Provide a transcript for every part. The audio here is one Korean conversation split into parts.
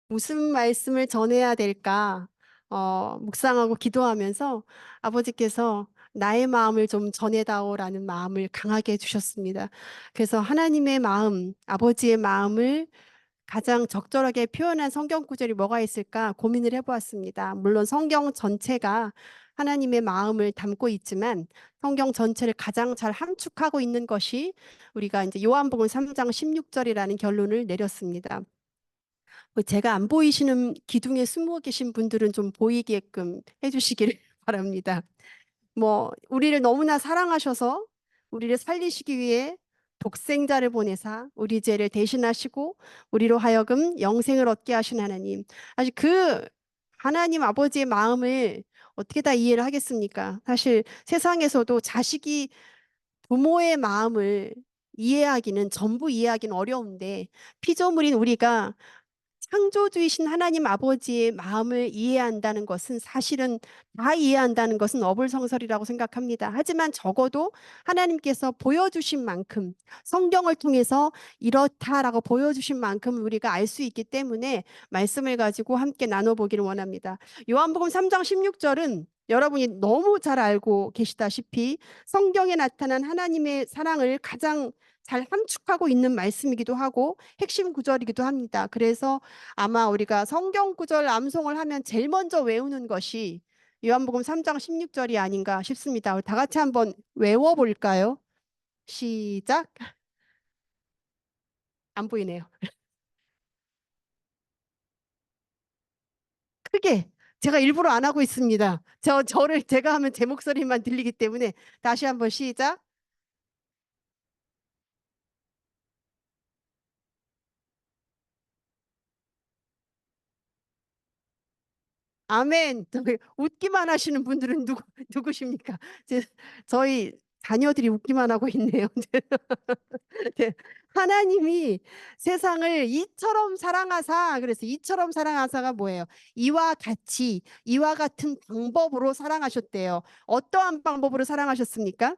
무슨 말씀을 전해야 될까? 묵상하고 기도하면서 아버지께서 나의 마음을 좀 전해다오라는 마음을 강하게 해주셨습니다. 그래서 하나님의 마음, 아버지의 마음을 가장 적절하게 표현한 성경 구절이 뭐가 있을까 고민을 해보았습니다. 물론 성경 전체가 하나님의 마음을 담고 있지만 성경 전체를 가장 잘 함축하고 있는 것이 우리가 이제 요한복음 3장 16절이라는 결론을 내렸습니다. 제가 안 보이시는 기둥에 숨어 계신 분들은 좀 보이게끔 해주시기를 바랍니다. 우리를 너무나 사랑하셔서 우리를 살리시기 위해 독생자를 보내사 우리 죄를 대신하시고 우리로 하여금 영생을 얻게 하신 하나님. 사실 그 하나님 아버지의 마음을 어떻게 다 이해를 하겠습니까? 사실 세상에서도 자식이 부모의 마음을 이해하기는 전부 이해하기는 어려운데 피조물인 우리가 창조주이신 하나님 아버지의 마음을 이해한다는 것은 사실은 다 이해한다는 것은 어불성설이라고 생각합니다. 하지만 적어도 하나님께서 보여주신 만큼 성경을 통해서 이렇다라고 보여주신 만큼 우리가 알 수 있기 때문에 말씀을 가지고 함께 나눠보기를 원합니다. 요한복음 3장 16절은 여러분이 너무 잘 알고 계시다시피 성경에 나타난 하나님의 사랑을 가장 잘 함축하고 있는 말씀이기도 하고 핵심 구절이기도 합니다. 그래서 아마 우리가 성경 구절 암송을 하면 제일 먼저 외우는 것이 요한복음 3장 16절이 아닌가 싶습니다. 우리 다 같이 한번 외워볼까요? 시작. 안 보이네요. 크게. 제가 일부러 안 하고 있습니다. 저를 제가 하면 제 목소리만 들리기 때문에 다시 한번 시작. 아멘. 웃기만 하시는 분들은 누구십니까? 저희 자녀들이 웃기만 하고 있네요. 네. 하나님이 세상을 이처럼 사랑하사, 그래서 이처럼 사랑하사가 뭐예요? 이와 같이, 이와 같은 방법으로 사랑하셨대요. 어떠한 방법으로 사랑하셨습니까?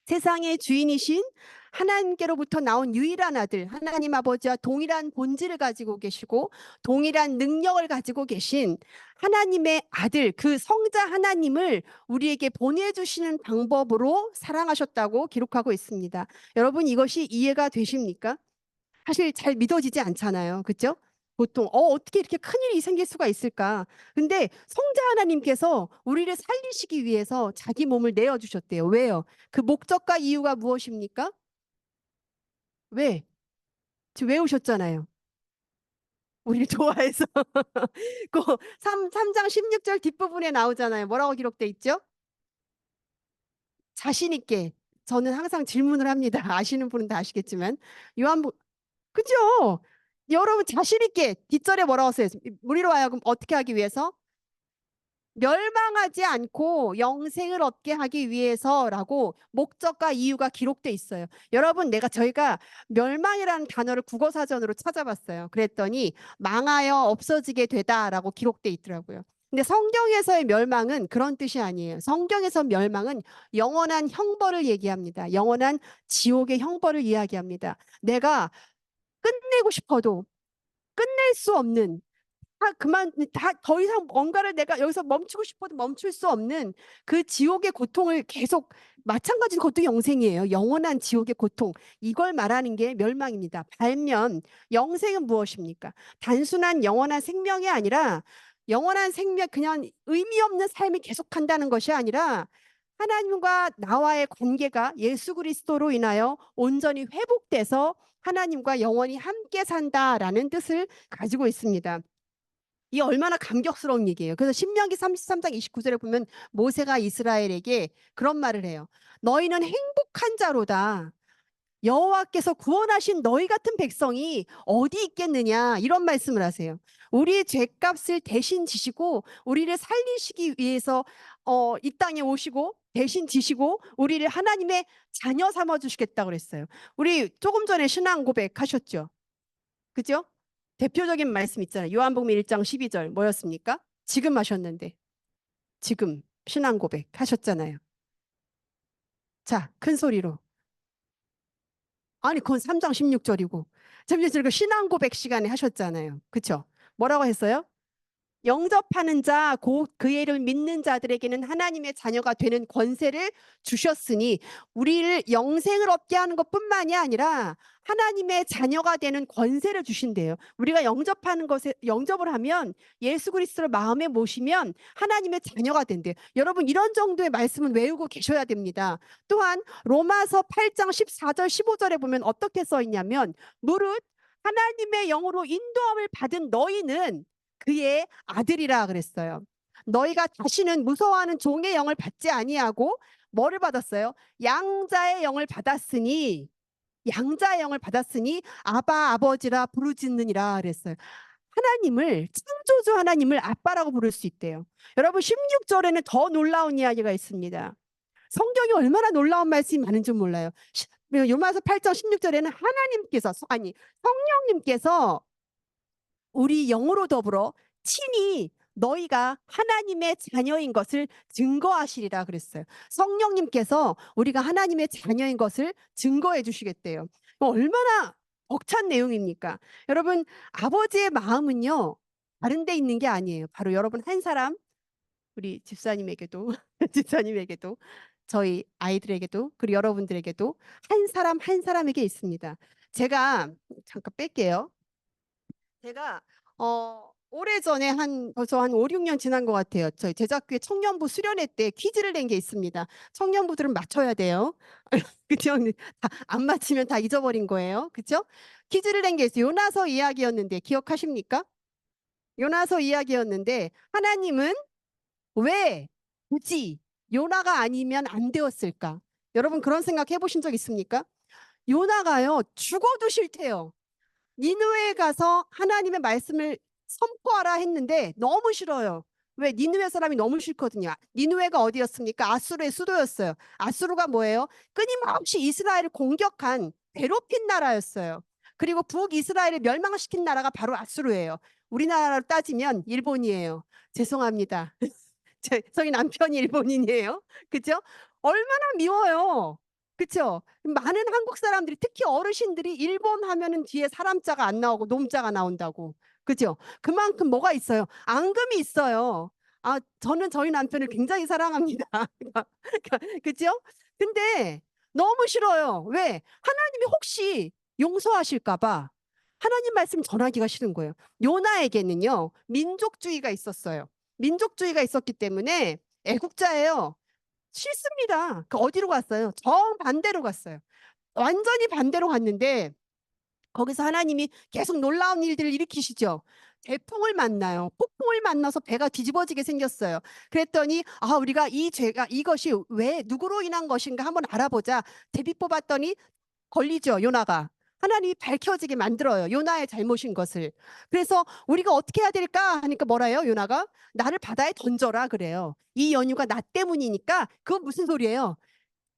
세상의 주인이신 하나님께로부터 나온 유일한 아들, 하나님 아버지와 동일한 본질을 가지고 계시고 동일한 능력을 가지고 계신 하나님의 아들, 그 성자 하나님을 우리에게 보내주시는 방법으로 사랑하셨다고 기록하고 있습니다. 여러분, 이것이 이해가 되십니까? 사실 잘 믿어지지 않잖아요. 그렇죠? 보통 어떻게 이렇게 큰일이 생길 수가 있을까? 근데 성자 하나님께서 우리를 살리시기 위해서 자기 몸을 내어 주셨대요. 왜요? 그 목적과 이유가 무엇입니까? 왜? 지금 외우셨잖아요. 우리를 좋아해서. 그 3장 16절 뒷부분에 나오잖아요. 뭐라고 기록돼 있죠? 자신 있게. 저는 항상 질문을 합니다. 아시는 분은 다 아시겠지만. 요한복 그죠? 여러분 자신 있게 뒷절에 뭐라고 써요? 우리로 하여금 어떻게 하기 위해서? 멸망하지 않고 영생을 얻게 하기 위해서라고 목적과 이유가 기록돼 있어요. 여러분, 저희가 멸망이라는 단어를 국어사전으로 찾아봤어요. 그랬더니 망하여 없어지게 되다라고 기록돼 있더라고요. 근데 성경에서의 멸망은 그런 뜻이 아니에요. 성경에서 멸망은 영원한 형벌을 얘기합니다. 영원한 지옥의 형벌을 이야기합니다. 내가 끝내고 싶어도 끝낼 수 없는 더 이상 뭔가를 내가 여기서 멈추고 싶어도 멈출 수 없는 그 지옥의 고통을 계속 마찬가지로 그것도 영생이에요. 영원한 지옥의 고통. 이걸 말하는 게 멸망입니다. 반면 영생은 무엇입니까? 단순한 영원한 생명이 아니라 영원한 생명 그냥 의미 없는 삶이 계속한다는 것이 아니라 하나님과 나와의 관계가 예수 그리스도로 인하여 온전히 회복돼서 하나님과 영원히 함께 산다라는 뜻을 가지고 있습니다. 이 얼마나 감격스러운 얘기예요. 그래서 신명기 33장 29절에 보면 모세가 이스라엘에게 그런 말을 해요. 너희는 행복한 자로다. 여호와께서 구원하신 너희 같은 백성이 어디 있겠느냐 이런 말씀을 하세요. 우리의 죄값을 대신 지시고 우리를 살리시기 위해서 이 땅에 오시고 대신 지시고 우리를 하나님의 자녀 삼아 주시겠다고 그랬어요. 우리 조금 전에 신앙 고백 하셨죠. 그죠? 대표적인 말씀 있잖아요. 요한복음 1장 12절 뭐였습니까? 지금 하셨는데 지금 신앙 고백 하셨잖아요. 자, 큰 소리로. 아니, 그건 3장 16절이고 점심 신앙 고백 시간에 하셨잖아요. 그쵸? 뭐라고 했어요? 영접하는 자, 곧 그의 이름을 믿는 자들에게는 하나님의 자녀가 되는 권세를 주셨으니 우리를 영생을 얻게 하는 것뿐만이 아니라 하나님의 자녀가 되는 권세를 주신대요. 우리가 영접하는 것에 영접을 하면 예수 그리스도를 마음에 모시면 하나님의 자녀가 된대요. 여러분 이런 정도의 말씀은 외우고 계셔야 됩니다. 또한 로마서 8장 14절 15절에 보면 어떻게 써 있냐면 무릇 하나님의 영으로 인도함을 받은 너희는 그의 아들이라 그랬어요. 너희가 다시는 무서워하는 종의 영을 받지 아니하고 뭐를 받았어요? 양자의 영을 받았으니 양자의 영을 받았으니 아바 아버지라 부르짖느니라 그랬어요. 하나님을 창조주 하나님을 아빠라고 부를 수 있대요. 여러분 16절에는 더 놀라운 이야기가 있습니다. 성경이 얼마나 놀라운 말씀이 많은 줄 몰라요. 요마서 8장 16절에는 하나님께서 아니 성령님께서 우리 영으로 더불어 친히 너희가 하나님의 자녀인 것을 증거하시리라 그랬어요. 성령님께서 우리가 하나님의 자녀인 것을 증거해 주시겠대요. 얼마나 벅찬 내용입니까? 여러분, 아버지의 마음은요, 다른 데 있는 게 아니에요. 바로 여러분 한 사람, 우리 집사님에게도, 집사님에게도, 저희 아이들에게도, 그리고 여러분들에게도 한 사람 한 사람에게 있습니다. 제가 잠깐 뺄게요. 제가 오래전에 벌써 한 5, 6년 지난 것 같아요. 저희 제작교회 청년부 수련회 때 퀴즈를 낸 게 있습니다. 청년부들은 맞춰야 돼요. 그죠? 안 맞히면 다 잊어버린 거예요. 그죠? 퀴즈를 낸 게 있어요. 요나서 이야기였는데 기억하십니까? 요나서 이야기였는데 하나님은 왜 굳이 요나가 아니면 안 되었을까? 여러분 그런 생각 해보신 적 있습니까? 요나가요 죽어도 싫대요. 니느웨에 가서 하나님의 말씀을 선포하라 했는데 너무 싫어요. 왜? 니느웨 사람이 너무 싫거든요. 니느웨가 어디였습니까? 아수르의 수도였어요. 아수르가 뭐예요? 끊임없이 이스라엘을 공격한 괴롭힌 나라였어요. 그리고 북이스라엘을 멸망시킨 나라가 바로 아수르예요. 우리나라로 따지면 일본이에요. 죄송합니다. 저희 남편이 일본인이에요. 그죠? 얼마나 미워요. 그쵸? 많은 한국 사람들이 특히 어르신들이 일본 하면은 뒤에 사람자가 안 나오고 놈자가 나온다고. 그죠? 그만큼 뭐가 있어요? 앙금이 있어요. 아, 저는 저희 남편을 굉장히 사랑합니다. 그죠? 근데 너무 싫어요. 왜? 하나님이 혹시 용서하실까 봐 하나님 말씀 전하기가 싫은 거예요. 요나에게는요, 민족주의가 있었어요. 민족주의가 있었기 때문에 애국자예요. 싫습니다. 그 어디로 갔어요? 정반대로 갔어요. 완전히 반대로 갔는데 거기서 하나님이 계속 놀라운 일들을 일으키시죠. 태풍을 만나요. 폭풍을 만나서 배가 뒤집어지게 생겼어요. 그랬더니 우리가 이 죄가 이것이 왜 누구로 인한 것인가 한번 알아보자. 제비 뽑았더니 걸리죠, 요나가. 하나님이 밝혀지게 만들어요. 요나의 잘못인 것을. 그래서 우리가 어떻게 해야 될까 하니까 뭐라요? 요나가 나를 바다에 던져라 그래요. 이 연유가 나 때문이니까 그건 무슨 소리예요?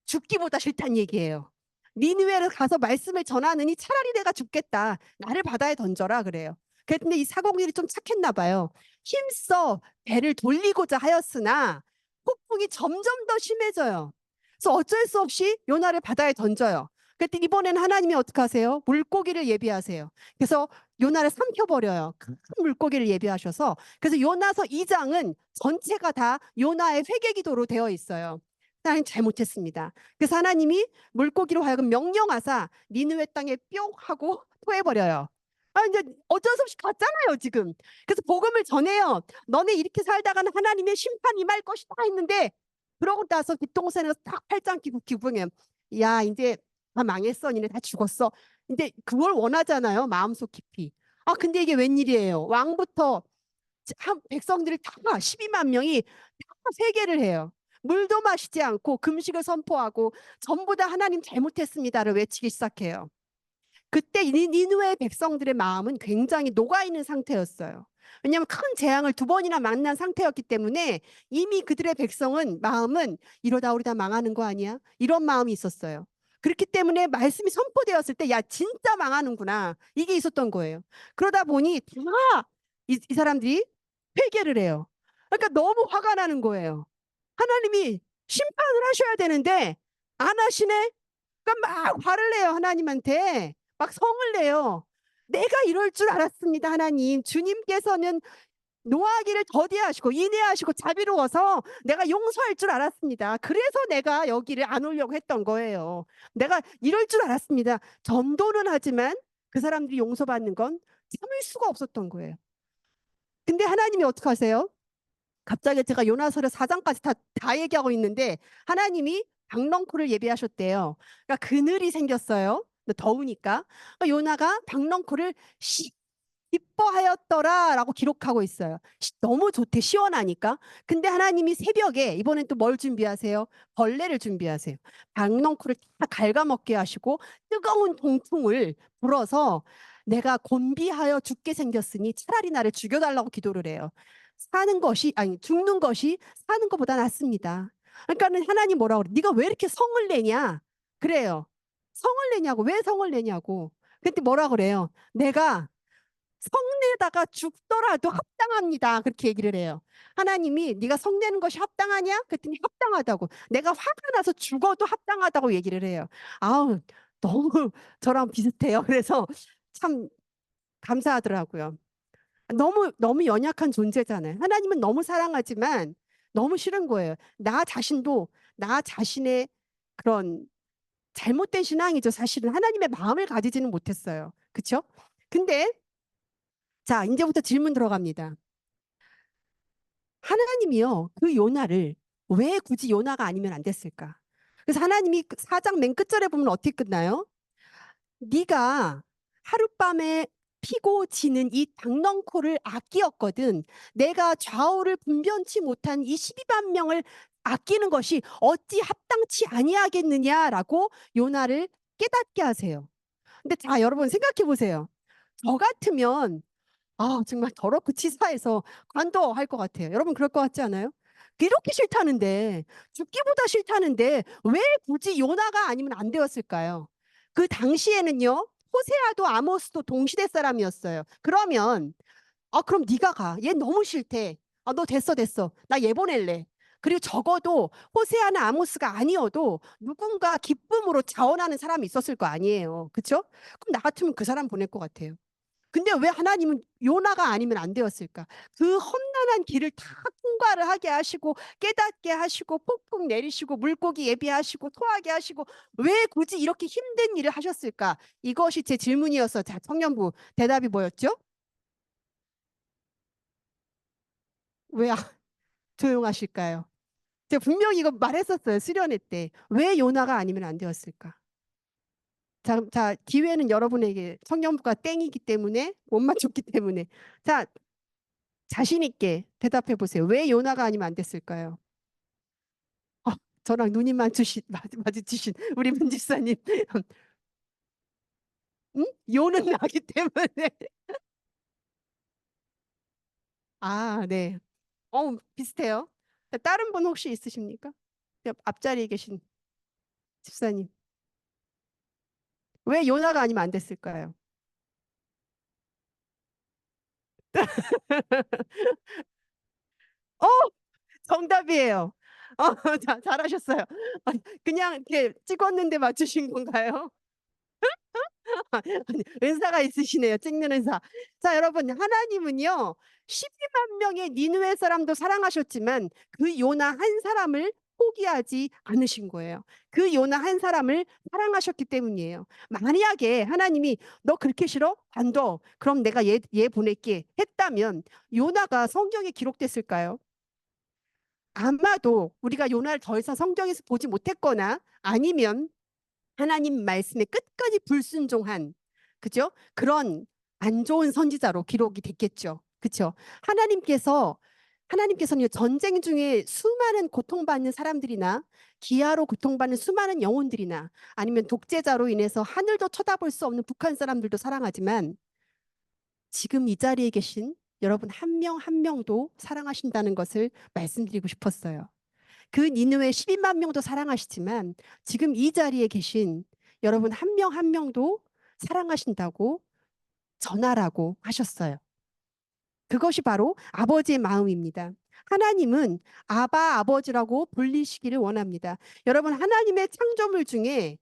죽기보다 싫다는 얘기예요. 니느웨를 가서 말씀을 전하느니 차라리 내가 죽겠다. 나를 바다에 던져라 그래요. 그런데 이 사공들이 좀 착했나 봐요. 힘써 배를 돌리고자 하였으나 폭풍이 점점 더 심해져요. 그래서 어쩔 수 없이 요나를 바다에 던져요. 그랬더니 이번에는 하나님이 어떻게 하세요? 물고기를 예비하세요. 그래서 요나를 삼켜버려요. 큰 물고기를 예비하셔서. 그래서 요나서 2장은 전체가 다 요나의 회개기도로 되어 있어요. 하나님 잘못했습니다. 그래서 하나님이 물고기로 하여금 명령하사 니느웨 땅에 뿅 하고 토해버려요. 이제 어쩔 수 없이 갔잖아요, 지금. 그래서 복음을 전해요. 너네 이렇게 살다가는 하나님의 심판이 임할 것이다 했는데 그러고 나서 뒷동산에서 딱 팔짱 끼고 기부해. 야, 이제 다 망했어. 니네 다 죽었어. 근데 그걸 원하잖아요, 마음속 깊이. 근데 이게 웬일이에요. 왕부터 백성들이 다 12만 명이 다 회개를 해요. 물도 마시지 않고 금식을 선포하고 전부 다 하나님 잘못했습니다를 외치기 시작해요. 그때 니느웨 백성들의 마음은 굉장히 녹아있는 상태였어요. 왜냐하면 큰 재앙을 2번이나 만난 상태였기 때문에 이미 그들의 백성은 마음은 이러다 우리 다 망하는 거 아니야? 이런 마음이 있었어요. 그렇기 때문에 말씀이 선포되었을 때 야 진짜 망하는구나 이게 있었던 거예요. 그러다 보니 다 이 사람들이 회개를 해요. 그러니까 너무 화가 나는 거예요. 하나님이 심판을 하셔야 되는데 안 하시네? 그러니까 막 화를 내요. 하나님한테 막 성을 내요. 내가 이럴 줄 알았습니다, 하나님. 주님께서는 노하기를 더디하시고 인내하시고 자비로워서 내가 용서할 줄 알았습니다. 그래서 내가 여기를 안 오려고 했던 거예요. 내가 이럴 줄 알았습니다. 전도는 하지만 그 사람들이 용서받는 건 참을 수가 없었던 거예요. 근데 하나님이 어떻게 하세요? 갑자기 제가 요나서를 4장까지 다 얘기하고 있는데 하나님이 박넝쿨을 예비하셨대요. 그러니까 그늘이 생겼어요. 더우니까. 그러니까 요나가 박넝쿨을 기뻐하였더라라고 기록하고 있어요. 너무 좋대, 시원하니까. 근데 하나님이 새벽에 이번엔 또 뭘 준비하세요? 벌레를 준비하세요. 박넝쿨을 다 갉아먹게 하시고 뜨거운 동풍을 불어서 내가 곤비하여 죽게 생겼으니 차라리 나를 죽여달라고 기도를 해요. 사는 것이 아니 죽는 것이 사는 것보다 낫습니다. 그러니까는 하나님 뭐라고 그래? 네가 왜 이렇게 성을 내냐? 그래요. 성을 내냐고. 왜 성을 내냐고. 근데 뭐라 그래요? 내가 성내다가 죽더라도 합당합니다. 그렇게 얘기를 해요. 하나님이 네가 성내는 것이 합당하냐? 그랬더니 합당하다고. 내가 화가 나서 죽어도 합당하다고 얘기를 해요. 아우, 너무 저랑 비슷해요. 그래서 참 감사하더라고요. 너무 너무 연약한 존재잖아요. 하나님은 너무 사랑하지만 너무 싫은 거예요. 나 자신도 나 자신의 그런 잘못된 신앙이죠. 사실은 하나님의 마음을 가지지는 못했어요. 그렇죠? 근데 자, 이제부터 질문 들어갑니다. 하나님이요, 그 요나를 왜 굳이 요나가 아니면 안 됐을까? 그래서 하나님이 4장 맨 끝절에 보면 어떻게 끝나요? 네가 하룻밤에 피고 지는 이 박넝콜을 아끼었거든. 내가 좌우를 분변치 못한 이 12만 명을 아끼는 것이 어찌 합당치 아니하겠느냐라고 요나를 깨닫게 하세요. 근데 자, 여러분 생각해 보세요. 저 같으면 정말 더럽고 치사해서 관둬할 것 같아요. 여러분 그럴 것 같지 않아요? 이렇게 싫다는데, 죽기보다 싫다는데 왜 굳이 요나가 아니면 안 되었을까요? 그 당시에는요, 호세아도 아모스도 동시대 사람이었어요. 그러면 그럼 네가 가. 얘 너무 싫대. 너 됐어 됐어. 나 얘 보낼래. 그리고 적어도 호세아나 아모스가 아니어도 누군가 기쁨으로 자원하는 사람이 있었을 거 아니에요. 그렇죠? 그럼 나 같으면 그 사람 보낼 것 같아요. 근데 왜 하나님은 요나가 아니면 안 되었을까? 그 험난한 길을 다 통과를 하게 하시고 깨닫게 하시고 폭풍 내리시고 물고기 예비하시고 토하게 하시고 왜 굳이 이렇게 힘든 일을 하셨을까? 이것이 제 질문이어서 자, 청년부 대답이 뭐였죠? 왜 조용하실까요? 제가 분명히 이거 말했었어요. 수련회 때. 왜 요나가 아니면 안 되었을까? 자, 기회는 여러분에게 청년부가 땡이기 때문에 못 맞췄기 때문에 자, 자신 있게 대답해 보세요. 왜 요나가 아니면 안 됐을까요? 어, 저랑 눈이 마주치신 우리 문 집사님. 응? 요는 나기 때문에. 네. 비슷해요. 다른 분 혹시 있으십니까? 앞자리에 계신 집사님. 왜 요나가 아니면 안 됐을까요? 어, 정답이에요. 잘하셨어요. 그냥 이렇게 찍었는데 맞추신 건가요? 아니, 은사가 있으시네요. 찍는 은사. 자, 여러분, 하나님은요, 12만 명의 니느웨 사람도 사랑하셨지만 그 요나 한 사람을 포기하지 않으신 거예요. 그 요나 한 사람을 사랑하셨기 때문이에요. 만약에 하나님이 너 그렇게 싫어? 관둬. 그럼 내가 얘 보낼게 했다면 요나가 성경에 기록됐을까요? 아마도 우리가 요나를 더 이상 성경에서 보지 못했거나 아니면 하나님 말씀에 끝까지 불순종한 그죠? 그런 안 좋은 선지자로 기록이 됐겠죠. 그죠? 하나님께서 하나님께서는 전쟁 중에 수많은 고통받는 사람들이나 기아로 고통받는 수많은 영혼들이나 아니면 독재자로 인해서 하늘도 쳐다볼 수 없는 북한 사람들도 사랑하지만 지금 이 자리에 계신 여러분 한 명 한 명도 사랑하신다는 것을 말씀드리고 싶었어요. 그 니느웨 12만 명도 사랑하시지만 지금 이 자리에 계신 여러분 한 명 한 명도 사랑하신다고 전하라고 하셨어요. 그것이 바로 아버지의 마음입니다. 하나님은 아바 아버지라고 불리시기를 원합니다. 여러분 하나님의 창조물 중에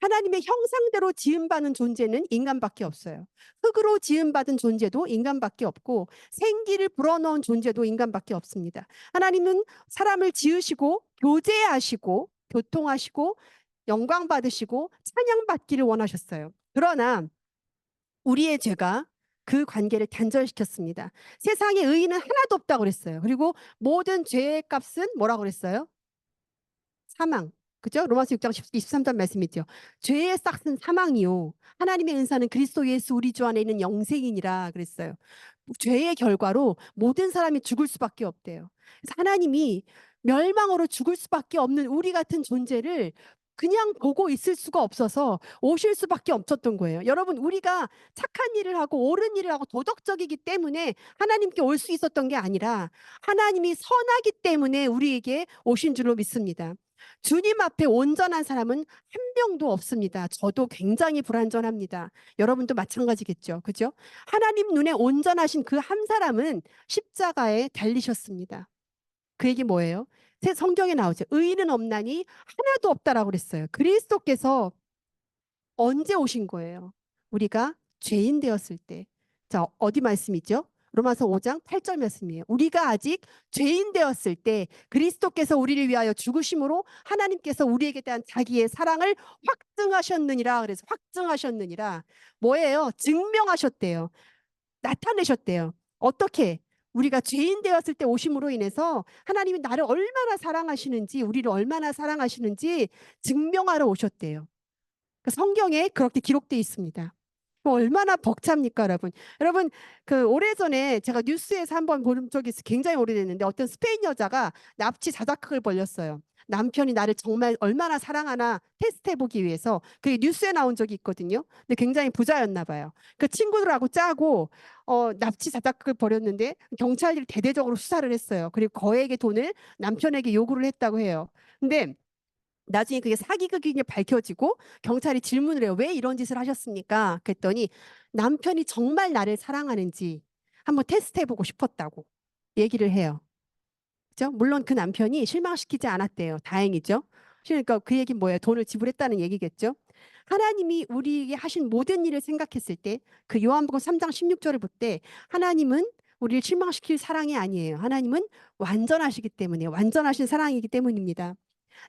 하나님의 형상대로 지음받은 존재는 인간밖에 없어요. 흙으로 지음받은 존재도 인간밖에 없고 생기를 불어넣은 존재도 인간밖에 없습니다. 하나님은 사람을 지으시고 교제하시고 교통하시고 영광 받으시고 찬양받기를 원하셨어요. 그러나 우리의 죄가 그 관계를 단절시켰습니다. 세상에 의인은 하나도 없다고 그랬어요. 그리고 모든 죄의 값은 뭐라고 그랬어요? 사망. 그죠? 로마서 6장 23절 말씀이죠. 죄의 싹은 사망이요. 하나님의 은사는 그리스도 예수 우리 주 안에 있는 영생이니라 그랬어요. 죄의 결과로 모든 사람이 죽을 수밖에 없대요. 그래서 하나님이 멸망으로 죽을 수밖에 없는 우리 같은 존재를 그냥 보고 있을 수가 없어서 오실 수밖에 없었던 거예요. 여러분, 우리가 착한 일을 하고 옳은 일을 하고 도덕적이기 때문에 하나님께 올 수 있었던 게 아니라 하나님이 선하기 때문에 우리에게 오신 줄로 믿습니다. 주님 앞에 온전한 사람은 한 명도 없습니다. 저도 굉장히 불완전합니다. 여러분도 마찬가지겠죠. 그죠? 하나님 눈에 온전하신 그 한 사람은 십자가에 달리셨습니다. 그 얘기 뭐예요? 새 성경에 나오죠. 의인은 없나니 하나도 없다라고 그랬어요. 그리스도께서 언제 오신 거예요? 우리가 죄인 되었을 때. 자, 어디 말씀이죠? 로마서 5장 8절 말씀이에요. 우리가 아직 죄인 되었을 때 그리스도께서 우리를 위하여 죽으심으로 하나님께서 우리에게 대한 자기의 사랑을 확증하셨느니라. 그래서 확증하셨느니라. 뭐예요? 증명하셨대요. 나타내셨대요. 어떻게? 우리가 죄인 되었을 때 오심으로 인해서 하나님이 나를 얼마나 사랑하시는지, 우리를 얼마나 사랑하시는지 증명하러 오셨대요. 성경에 그렇게 기록되어 있습니다. 얼마나 벅찹니까, 여러분? 여러분, 그 오래전에 제가 뉴스에서 한번 본 적이 굉장히 오래됐는데 어떤 스페인 여자가 납치 자작극을 벌였어요. 남편이 나를 정말 얼마나 사랑하나 테스트해보기 위해서 그게 뉴스에 나온 적이 있거든요. 근데 굉장히 부자였나 봐요. 그 친구들하고 짜고 납치 자작극을 벌였는데 경찰들이 대대적으로 수사를 했어요. 그리고 거액의 돈을 남편에게 요구를 했다고 해요. 근데 나중에 그게 사기극이 밝혀지고 경찰이 질문을 해요. 왜 이런 짓을 하셨습니까? 그랬더니 남편이 정말 나를 사랑하는지 한번 테스트해보고 싶었다고 얘기를 해요. 그죠? 물론 그 남편이 실망시키지 않았대요. 다행이죠. 그러니까 그 얘기는 뭐예요? 돈을 지불했다는 얘기겠죠. 하나님이 우리에게 하신 모든 일을 생각했을 때 그 요한복음 3장 16절을 볼 때 하나님은 우리를 실망시킬 사랑이 아니에요. 하나님은 완전하시기 때문에 완전하신 사랑이기 때문입니다.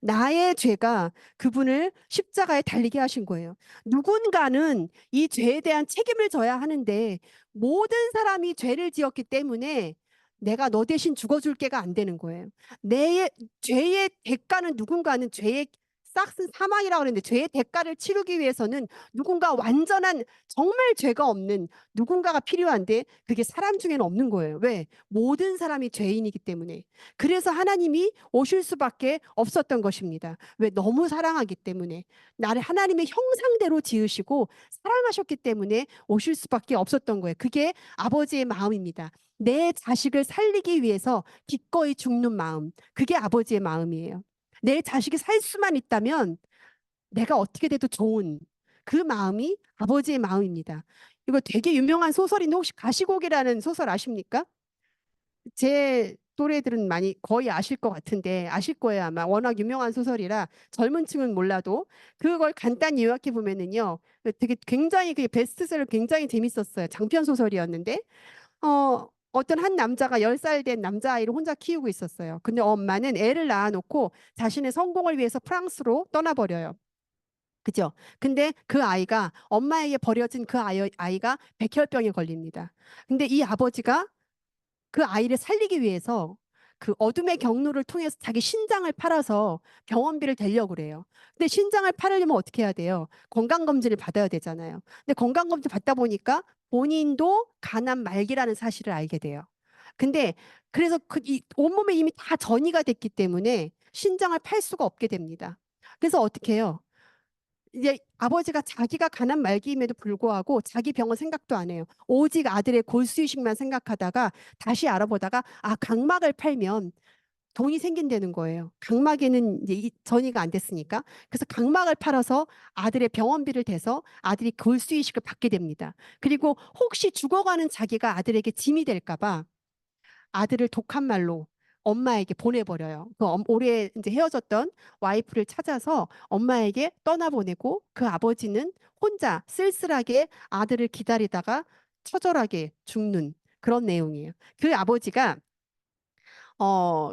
나의 죄가 그분을 십자가에 달리게 하신 거예요. 누군가는 이 죄에 대한 책임을 져야 하는데 모든 사람이 죄를 지었기 때문에 내가 너 대신 죽어줄게가 안 되는 거예요. 내 죄의 대가는 누군가는 죄의 싹슨 사망이라고 그러는데 죄의 대가를 치르기 위해서는 누군가 완전한 정말 죄가 없는 누군가가 필요한데 그게 사람 중에는 없는 거예요. 왜? 모든 사람이 죄인이기 때문에. 그래서 하나님이 오실 수밖에 없었던 것입니다. 왜? 너무 사랑하기 때문에. 나를 하나님의 형상대로 지으시고 사랑하셨기 때문에 오실 수밖에 없었던 거예요. 그게 아버지의 마음입니다. 내 자식을 살리기 위해서 기꺼이 죽는 마음. 그게 아버지의 마음이에요. 내 자식이 살 수만 있다면 내가 어떻게 돼도 좋은 그 마음이 아버지의 마음입니다. 이거 되게 유명한 소설인데 혹시 가시곡이라는 소설 아십니까? 제 또래들은 많이 거의 아실 것 같은데 아실 거예요 아마. 워낙 유명한 소설이라 젊은 층은 몰라도 그걸 간단히 요약해 보면은요 되게 굉장히 그 베스트셀러 굉장히 재밌었어요. 장편 소설이었는데 어떤 한 남자가 10살 된 남자아이를 혼자 키우고 있었어요. 근데 엄마는 애를 낳아놓고 자신의 성공을 위해서 프랑스로 떠나버려요. 그죠? 근데 그 아이가 엄마에게 버려진 그 아이가 백혈병에 걸립니다. 근데 이 아버지가 그 아이를 살리기 위해서 그 어둠의 경로를 통해서 자기 신장을 팔아서 병원비를 대려고 그래요. 근데 신장을 팔으려면 어떻게 해야 돼요? 건강검진을 받아야 되잖아요. 근데 건강검진 받다 보니까 본인도 간암 말기라는 사실을 알게 돼요. 근데 그래서 이 온몸에 이미 다 전이가 됐기 때문에 신장을 팔 수가 없게 됩니다. 그래서 어떻게 해요? 이제 아버지가 자기가 가난 말기임에도 불구하고 자기 병은 생각도 안 해요. 오직 아들의 골수이식만 생각하다가 다시 알아보다가 각막을 팔면 돈이 생긴다는 거예요. 각막에는 이제 전이가 안 됐으니까. 그래서 각막을 팔아서 아들의 병원비를 대서 아들이 골수이식을 받게 됩니다. 그리고 혹시 죽어가는 자기가 아들에게 짐이 될까 봐 아들을 독한 말로 엄마에게 보내버려요. 오래 이제 헤어졌던 와이프를 찾아서 엄마에게 떠나보내고 그 아버지는 혼자 쓸쓸하게 아들을 기다리다가 처절하게 죽는 그런 내용이에요. 그 아버지가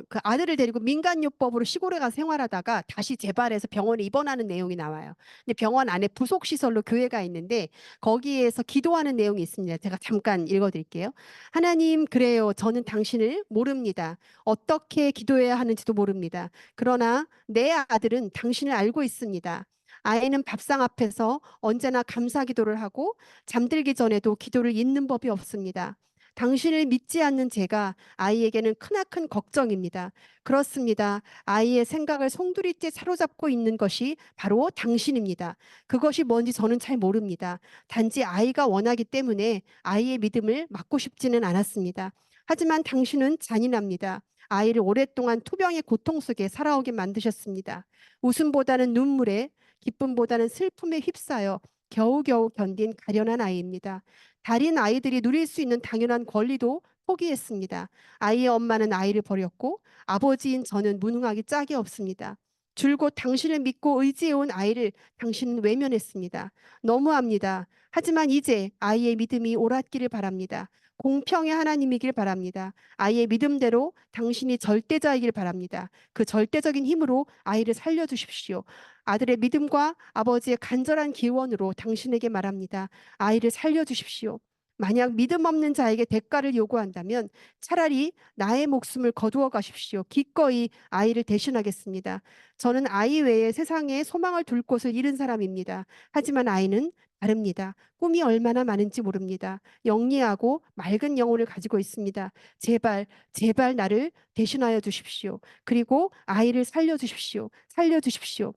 그 아들을 데리고 민간요법으로 시골에 가서 생활하다가 다시 재발해서 병원에 입원하는 내용이 나와요. 근데 병원 안에 부속시설로 교회가 있는데 거기에서 기도하는 내용이 있습니다. 제가 잠깐 읽어드릴게요. 하나님, 그래요. 저는 당신을 모릅니다. 어떻게 기도해야 하는지도 모릅니다. 그러나 내 아들은 당신을 알고 있습니다. 아이는 밥상 앞에서 언제나 감사 기도를 하고 잠들기 전에도 기도를 잇는 법이 없습니다. 당신을 믿지 않는 제가 아이에게는 크나큰 걱정입니다. 그렇습니다. 아이의 생각을 송두리째 사로잡고 있는 것이 바로 당신입니다. 그것이 뭔지 저는 잘 모릅니다. 단지 아이가 원하기 때문에 아이의 믿음을 막고 싶지는 않았습니다. 하지만 당신은 잔인합니다. 아이를 오랫동안 투병의 고통 속에 살아오게 만드셨습니다. 웃음보다는 눈물에, 기쁨보다는 슬픔에 휩싸여 겨우겨우 견딘 가련한 아이입니다. 다른 아이들이 누릴 수 있는 당연한 권리도 포기했습니다. 아이의 엄마는 아이를 버렸고 아버지인 저는 무능하기 짝이 없습니다. 줄곧 당신을 믿고 의지해온 아이를 당신은 외면했습니다. 너무합니다. 하지만 이제 아이의 믿음이 옳았기를 바랍니다. 공평의 하나님이길 바랍니다. 아이의 믿음대로 당신이 절대자이길 바랍니다. 그 절대적인 힘으로 아이를 살려주십시오. 아들의 믿음과 아버지의 간절한 기원으로 당신에게 말합니다. 아이를 살려주십시오. 만약 믿음 없는 자에게 대가를 요구한다면 차라리 나의 목숨을 거두어 가십시오. 기꺼이 아이를 대신하겠습니다. 저는 아이 외에 세상에 소망을 둘 곳을 잃은 사람입니다. 하지만 아이는 다릅니다. 꿈이 얼마나 많은지 모릅니다. 영리하고 맑은 영혼을 가지고 있습니다. 제발, 제발 나를 대신하여 주십시오. 그리고 아이를 살려주십시오. 살려주십시오.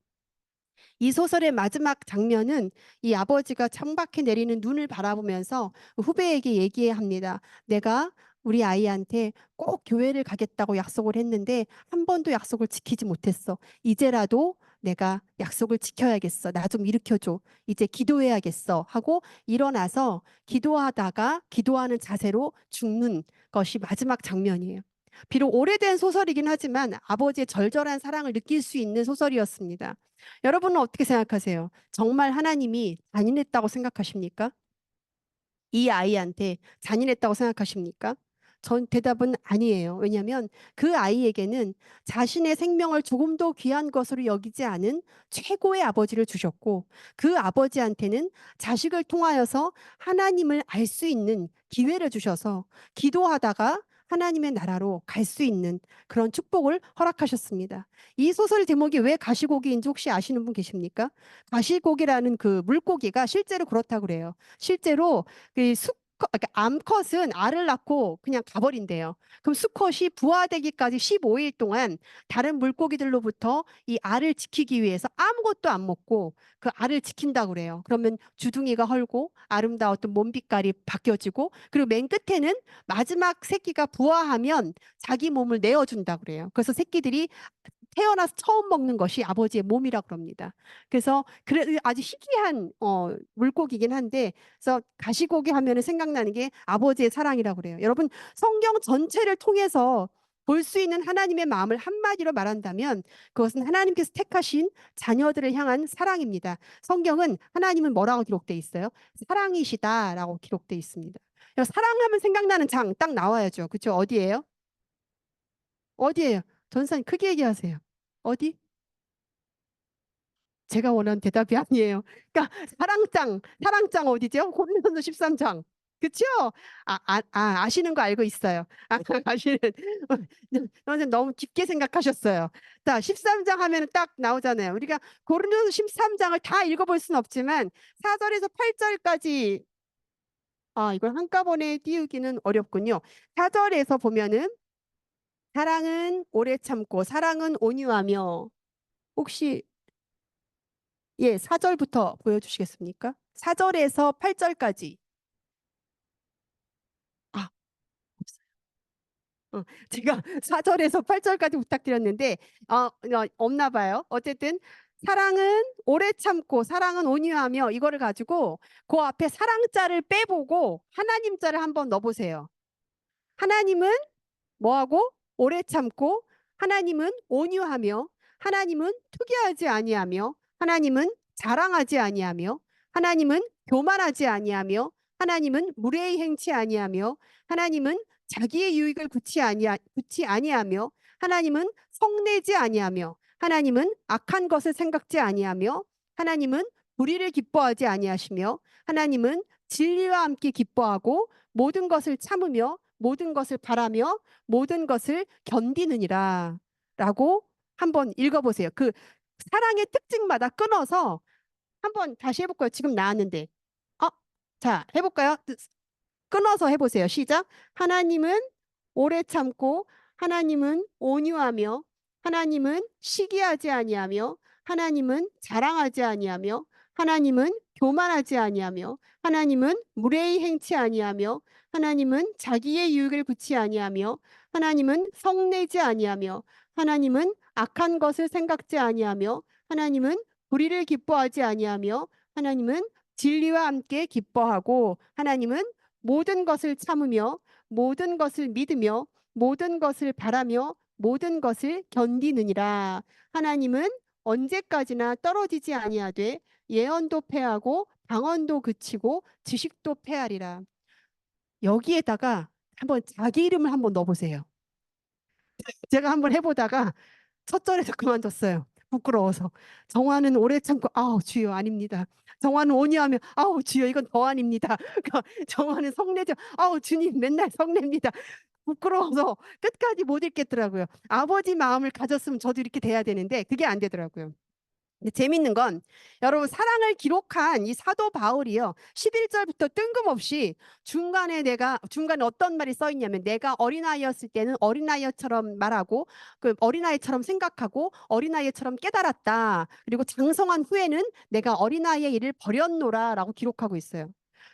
이 소설의 마지막 장면은 이 아버지가 창밖에 내리는 눈을 바라보면서 후배에게 얘기합니다. 내가 우리 아이한테 꼭 교회를 가겠다고 약속을 했는데 한 번도 약속을 지키지 못했어. 이제라도 내가 약속을 지켜야겠어. 나 좀 일으켜줘. 이제 기도해야겠어. 하고 일어나서 기도하다가 기도하는 자세로 죽는 것이 마지막 장면이에요. 비록 오래된 소설이긴 하지만 아버지의 절절한 사랑을 느낄 수 있는 소설이었습니다. 여러분은 어떻게 생각하세요? 정말 하나님이 잔인했다고 생각하십니까? 이 아이한테 잔인했다고 생각하십니까? 전 대답은 아니에요. 왜냐하면 그 아이에게는 자신의 생명을 조금도 귀한 것으로 여기지 않은 최고의 아버지를 주셨고 그 아버지한테는 자식을 통하여서 하나님을 알 수 있는 기회를 주셔서 기도하다가 하나님의 나라로 갈 수 있는 그런 축복을 허락하셨습니다. 이 소설 제목이 왜 가시고기인지 혹시 아시는 분 계십니까? 가시고기라는 그 물고기가 실제로 그렇다고 그래요. 실제로 그 그러니까 암컷은 알을 낳고 그냥 가버린대요. 그럼 수컷이 부화되기까지 15일 동안 다른 물고기들로부터 이 알을 지키기 위해서 아무것도 안 먹고 그 알을 지킨다고 그래요. 그러면 주둥이가 헐고 아름다웠던 몸빛깔이 바뀌어지고 그리고 맨 끝에는 마지막 새끼가 부화하면 자기 몸을 내어준다고 그래요. 그래서 새끼들이 태어나서 처음 먹는 것이 아버지의 몸이라 그럽니다. 그래서 아주 희귀한 물고기긴 한데, 그래서 가시고기 하면은 생각나는 게 아버지의 사랑이라고 그래요. 여러분 성경 전체를 통해서 볼 수 있는 하나님의 마음을 한마디로 말한다면 그것은 하나님께서 택하신 자녀들을 향한 사랑입니다. 성경은 하나님은 뭐라고 기록돼 있어요? 사랑이시다라고 기록돼 있습니다. 사랑하면 생각나는 장 딱 나와야죠. 그렇죠? 어디예요? 어디예요? 전사님 크게 얘기하세요. 어디? 제가 원하는 대답이 아니에요. 그러니까 사랑장 어디죠? 고린도서 13장. 그쵸? 아시는 거 알고 있어요. 아시는. 선생님 너무 깊게 생각하셨어요. 자, 13장 하면 딱 나오잖아요. 우리가 고린도서 13장을 다 읽어볼 수는 없지만 4절에서 8절까지 이걸 한꺼번에 띄우기는 어렵군요. 4절에서 보면은 사랑은 오래 참고 사랑은 온유하며 혹시 4절부터 보여주시겠습니까? 4절에서 8절까지. 아, 제가 4절에서 8절까지 부탁드렸는데 없나 봐요. 어쨌든 사랑은 오래 참고 사랑은 온유하며 이거를 가지고 그 앞에 사랑자를 빼보고 하나님 자를 한번 넣어보세요. 하나님은 뭐하고? 오래 참고, 하나님은 온유하며, 하나님은 투기하지 아니하며, 하나님은 자랑하지 아니하며, 하나님은 교만하지 아니하며, 하나님은 무례히 행치 아니하며, 하나님은 자기의 유익을 굳이 아니하며, 하나님은 성내지 아니하며, 하나님은 악한 것을 생각지 아니하며, 하나님은 불의를 기뻐하지 아니하시며, 하나님은 진리와 함께 기뻐하고 모든 것을 참으며 모든 것을 바라며 모든 것을 견디느니라 라고 한번 읽어보세요. 그 사랑의 특징마다 끊어서 한번 다시 해볼까요? 지금 나왔는데. 어, 자, 해볼까요? 끊어서 해보세요. 시작. 하나님은 오래 참고, 하나님은 온유하며, 하나님은 시기하지 아니하며, 하나님은 자랑하지 아니하며, 하나님은 교만하지 아니하며, 하나님은 무례히 행치 아니하며, 하나님은 자기의 유익을 굳이 아니하며, 하나님은 성내지 아니하며, 하나님은 악한 것을 생각지 아니하며, 하나님은 불의를 기뻐하지 아니하며, 하나님은 진리와 함께 기뻐하고, 하나님은 모든 것을 참으며 모든 것을 믿으며 모든 것을 바라며 모든 것을 견디느니라. 하나님은 언제까지나 떨어지지 아니하되 예언도 패하고 방언도 그치고 지식도 패하리라. 여기에다가 한번 자기 이름을 한번 넣어보세요. 제가 한번 해보다가 첫 절에서 그만뒀어요. 부끄러워서. 정화는 오래 참고 아우 주여 아닙니다. 정화는 온유하며 아우 주여 이건 더 아닙니다. 정화는 성내죠. 아우 주님 맨날 성냅니다. 부끄러워서 끝까지 못 읽겠더라고요. 아버지 마음을 가졌으면 저도 이렇게 돼야 되는데 그게 안 되더라고요. 근데 재밌는 건 여러분 사랑을 기록한 이 사도 바울이요. 11절부터 뜬금없이 중간에 어떤 말이 써 있냐면 내가 어린아이였을 때는 어린아이처럼 말하고 그 어린아이처럼 생각하고 어린아이처럼 깨달았다. 그리고 장성한 후에는 내가 어린아이의 일을 버렸노라라고 기록하고 있어요.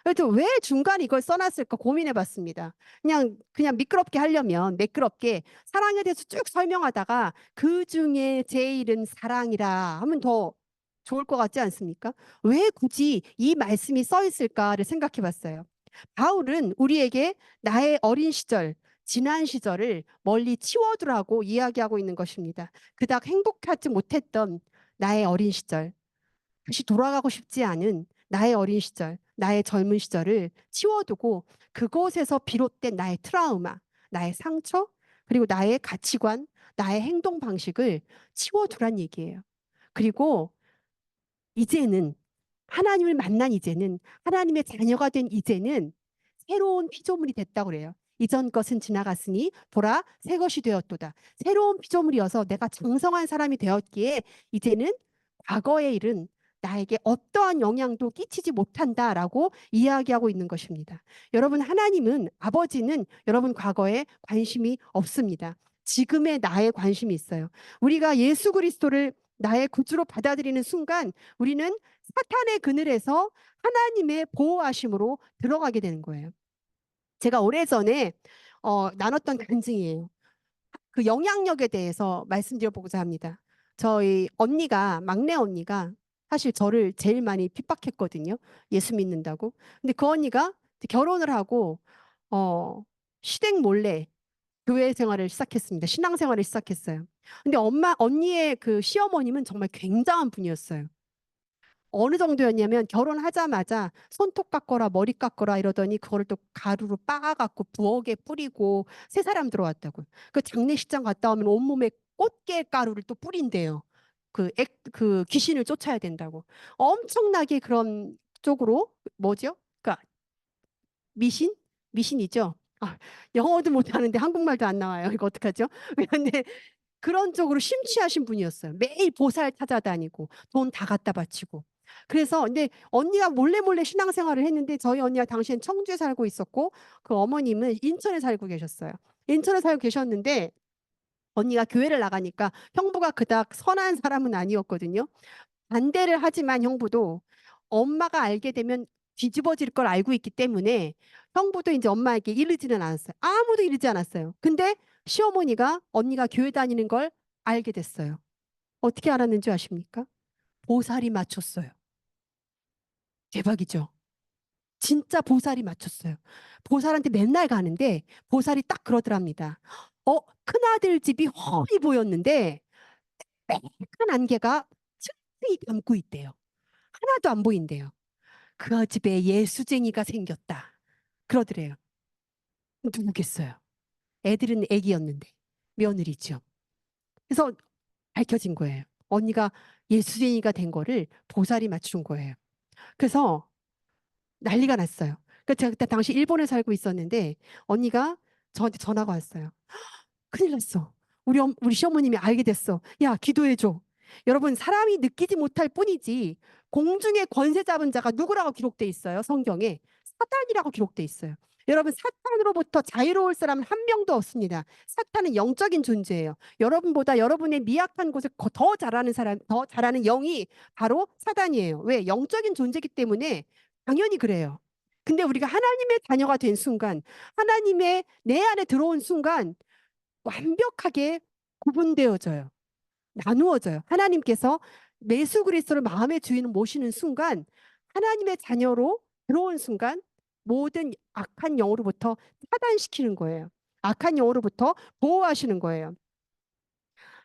그래서 왜 중간에 이걸 써놨을까 고민해 봤습니다. 그냥 미끄럽게 하려면 매끄럽게 사랑에 대해서 쭉 설명하다가 그 중에 제일은 사랑이라 하면 더 좋을 것 같지 않습니까? 왜 굳이 이 말씀이 써 있을까를 생각해 봤어요. 바울은 우리에게 나의 어린 시절, 지난 시절을 멀리 치워두라고 이야기하고 있는 것입니다. 그닥 행복하지 못했던 나의 어린 시절, 다시 돌아가고 싶지 않은 나의 어린 시절, 나의 젊은 시절을 치워두고 그곳에서 비롯된 나의 트라우마, 나의 상처, 그리고 나의 가치관, 나의 행동 방식을 치워두란 얘기예요. 그리고 이제는 하나님을 만난 이제는 하나님의 자녀가 된 이제는 새로운 피조물이 됐다고 그래요. 이전 것은 지나갔으니 보라 새 것이 되었도다. 새로운 피조물이어서 내가 장성한 사람이 되었기에 이제는 과거의 일은 나에게 어떠한 영향도 끼치지 못한다라고 이야기하고 있는 것입니다. 여러분 하나님은 아버지는 여러분 과거에 관심이 없습니다. 지금의 나에 관심이 있어요. 우리가 예수 그리스도를 나의 구주로 받아들이는 순간 우리는 사탄의 그늘에서 하나님의 보호하심으로 들어가게 되는 거예요. 제가 오래전에 나눴던 간증이에요. 그 영향력에 대해서 말씀드려보고자 합니다. 저희 언니가 막내 언니가 사실 저를 제일 많이 핍박했거든요. 예수 믿는다고. 근데 그 언니가 결혼을 하고 어, 시댁 몰래 교회 생활을 시작했습니다. 신앙 생활을 시작했어요. 근데 언니의 그 시어머님은 정말 굉장한 분이었어요. 어느 정도였냐면 결혼하자마자 손톱 깎거라 머리 깎거라 이러더니 그거를 또 가루로 빻아갖고 부엌에 뿌리고 새 사람 들어왔다고. 그 장례식장 갔다 오면 온몸에 꽃게 가루를 또 뿌린대요. 그 귀신을 쫓아야 된다고. 엄청나게 그런 쪽으로 뭐죠? 그러니까 미신? 미신이죠. 아, 영어도 못하는데 한국말도 안 나와요. 이거 어떡하죠? 그런데 그런 쪽으로 심취하신 분이었어요. 매일 보살 찾아다니고 돈 다 갖다 바치고. 그래서 근데 언니가 몰래 몰래 신앙생활을 했는데 저희 언니가 당시엔 청주에 살고 있었고 그 어머님은 인천에 살고 계셨어요. 인천에 살고 계셨는데 언니가 교회를 나가니까 형부가 그닥 선한 사람은 아니었거든요. 반대를 하지만 형부도 엄마가 알게 되면 뒤집어질 걸 알고 있기 때문에 형부도 이제 엄마에게 이르지는 않았어요. 아무도 이르지 않았어요. 근데 시어머니가 언니가 교회 다니는 걸 알게 됐어요. 어떻게 알았는지 아십니까? 보살이 맞췄어요. 대박이죠. 진짜 보살이 맞췄어요. 보살한테 맨날 가는데 보살이 딱 그러더랍니다. 큰아들 집이 훤히 보였는데 빨간 안개가 층층이 감고 있대요. 하나도 안 보인대요. 그 집에 예수쟁이가 생겼다. 그러더래요. 누구겠어요? 애들은 애기였는데 며느리죠. 그래서 밝혀진 거예요. 언니가 예수쟁이가 된 거를 보살이 맞춘 거예요. 그래서 난리가 났어요. 그러니까 제가 그때 당시 일본에 살고 있었는데 언니가 저한테 전화가 왔어요. 큰일 났어. 우리 시어머님이 알게 됐어. 야, 기도해줘. 여러분, 사람이 느끼지 못할 뿐이지 공중에 권세 잡은 자가 누구라고 기록돼 있어요? 성경에 사탄이라고 기록돼 있어요. 여러분, 사탄으로부터 자유로울 사람은 한 명도 없습니다. 사탄은 영적인 존재예요. 여러분보다 여러분의 미약한 곳을 더 잘하는 사람, 더 잘하는 영이 바로 사단이에요. 왜? 영적인 존재이기 때문에 당연히 그래요. 근데 우리가 하나님의 자녀가 된 순간, 하나님의 내 안에 들어온 순간 완벽하게 구분되어져요. 나누어져요. 하나님께서 예수 그리스도를 마음의 주인을 모시는 순간 하나님의 자녀로 들어온 순간 모든 악한 영으로부터 차단시키는 거예요. 악한 영으로부터 보호하시는 거예요.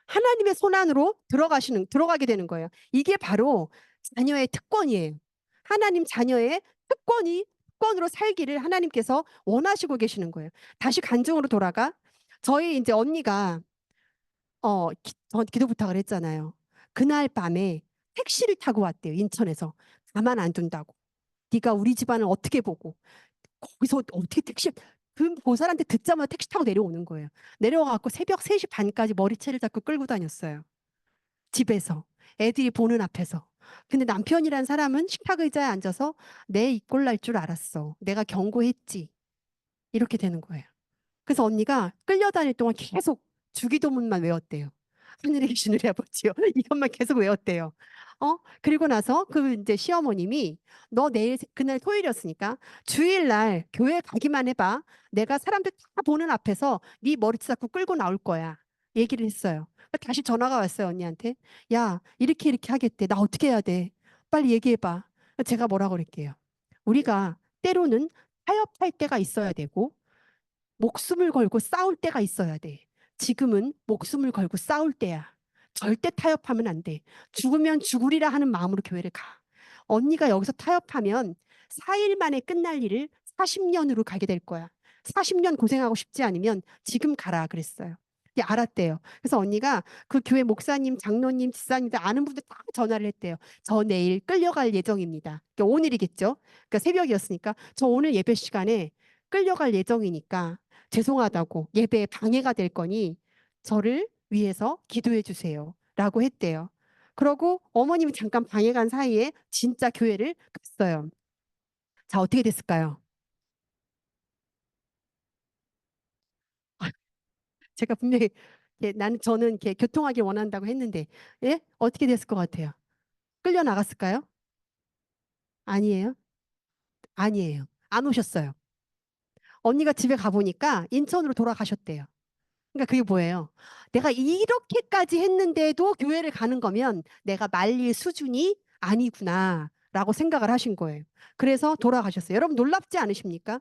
하나님의 손안으로 들어가게 되는 거예요. 이게 바로 자녀의 특권이에요. 하나님 자녀의 특권으로 살기를 하나님께서 원하시고 계시는 거예요. 다시 간증으로 돌아가. 저희 이제 언니가 저한테 기도 부탁을 했잖아요. 그날 밤에 택시를 타고 왔대요. 인천에서. 가만 안 둔다고. 네가 우리 집안을 어떻게 보고 거기서 어떻게 그 보살한테 듣자마자 택시 타고 내려오는 거예요. 내려와갖고 새벽 3시 반까지 머리채를 잡고 끌고 다녔어요. 집에서. 애들이 보는 앞에서. 근데 남편이란 사람은 식탁 의자에 앉아서 내 입골 날 줄 알았어. 내가 경고했지. 이렇게 되는 거예요. 그래서 언니가 끌려다닐 동안 계속 주기도문만 외웠대요. 하늘에 계신 우리 아버지요. 이것만 계속 외웠대요. 그리고 나서 그 이제 시어머님이 너 내일 그날 토요일이었으니까 주일날 교회 가기만 해봐. 내가 사람들 다 보는 앞에서 네 머리 잡고 끌고 나올 거야. 얘기를 했어요. 다시 전화가 왔어요, 언니한테. 야, 이렇게 하겠대. 나 어떻게 해야 돼? 빨리 얘기해봐. 제가 뭐라고 그럴게요. 우리가 때로는 타협할 때가 있어야 되고 목숨을 걸고 싸울 때가 있어야 돼. 지금은 목숨을 걸고 싸울 때야. 절대 타협하면 안 돼. 죽으면 죽으리라 하는 마음으로 교회를 가. 언니가 여기서 타협하면 4일 만에 끝날 일을 40년으로 가게 될 거야. 40년 고생하고 싶지 않으면 지금 가라 그랬어요. 예, 알았대요. 그래서 언니가 그 교회 목사님, 장로님, 집사님들 아는 분들 다 전화를 했대요. 저 내일 끌려갈 예정입니다. 그러니까 오늘이겠죠. 그러니까 새벽이었으니까 저 오늘 예배 시간에 끌려갈 예정이니까 죄송하다고 예배에 방해가 될 거니 저를 위해서 기도해 주세요. 라고 했대요. 그러고 어머님이 잠깐 방해 간 사이에 진짜 교회를 갔어요. 자, 어떻게 됐을까요? 제가 분명히 저는 이렇게 교통하길 원한다고 했는데, 예? 어떻게 됐을 것 같아요? 끌려 나갔을까요? 아니에요? 아니에요. 안 오셨어요. 언니가 집에 가보니까 인천으로 돌아가셨대요. 그러니까 그게 뭐예요? 내가 이렇게까지 했는데도 교회를 가는 거면 내가 말릴 수준이 아니구나라고 생각을 하신 거예요. 그래서 돌아가셨어요. 여러분 놀랍지 않으십니까?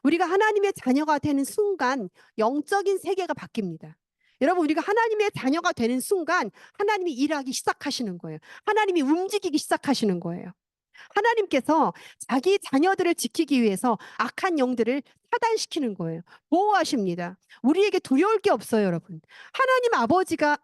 우리가 하나님의 자녀가 되는 순간 영적인 세계가 바뀝니다. 여러분 우리가 하나님의 자녀가 되는 순간 하나님이 일하기 시작하시는 거예요. 하나님이 움직이기 시작하시는 거예요. 하나님께서 자기 자녀들을 지키기 위해서 악한 영들을 차단시키는 거예요. 보호하십니다. 우리에게 두려울 게 없어요, 여러분. 하나님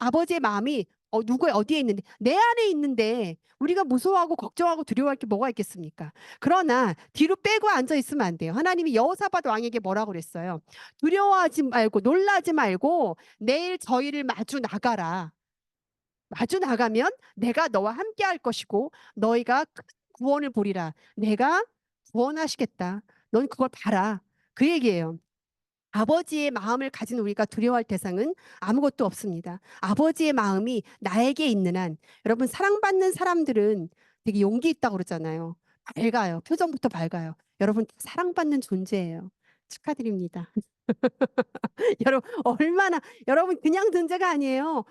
아버지의 마음이 누구의 어디에 있는데 내 안에 있는데 우리가 무서워하고 걱정하고 두려워할 게 뭐가 있겠습니까? 그러나 뒤로 빼고 앉아 있으면 안 돼요. 하나님이 여호사밧 왕에게 뭐라고 그랬어요? 두려워하지 말고 놀라지 말고 내일 저희를 마주 나가라. 마주 나가면 내가 너와 함께 할 것이고 너희가 큰 구원을 보리라. 내가 구원하시겠다. 넌 그걸 봐라. 그 얘기예요. 아버지의 마음을 가진 우리가 두려워할 대상은 아무것도 없습니다. 아버지의 마음이 나에게 있는 한 여러분 사랑받는 사람들은 되게 용기 있다고 그러잖아요. 밝아요. 표정부터 밝아요. 여러분 사랑받는 존재예요. 축하드립니다. 여러분 그냥 존재가 아니에요.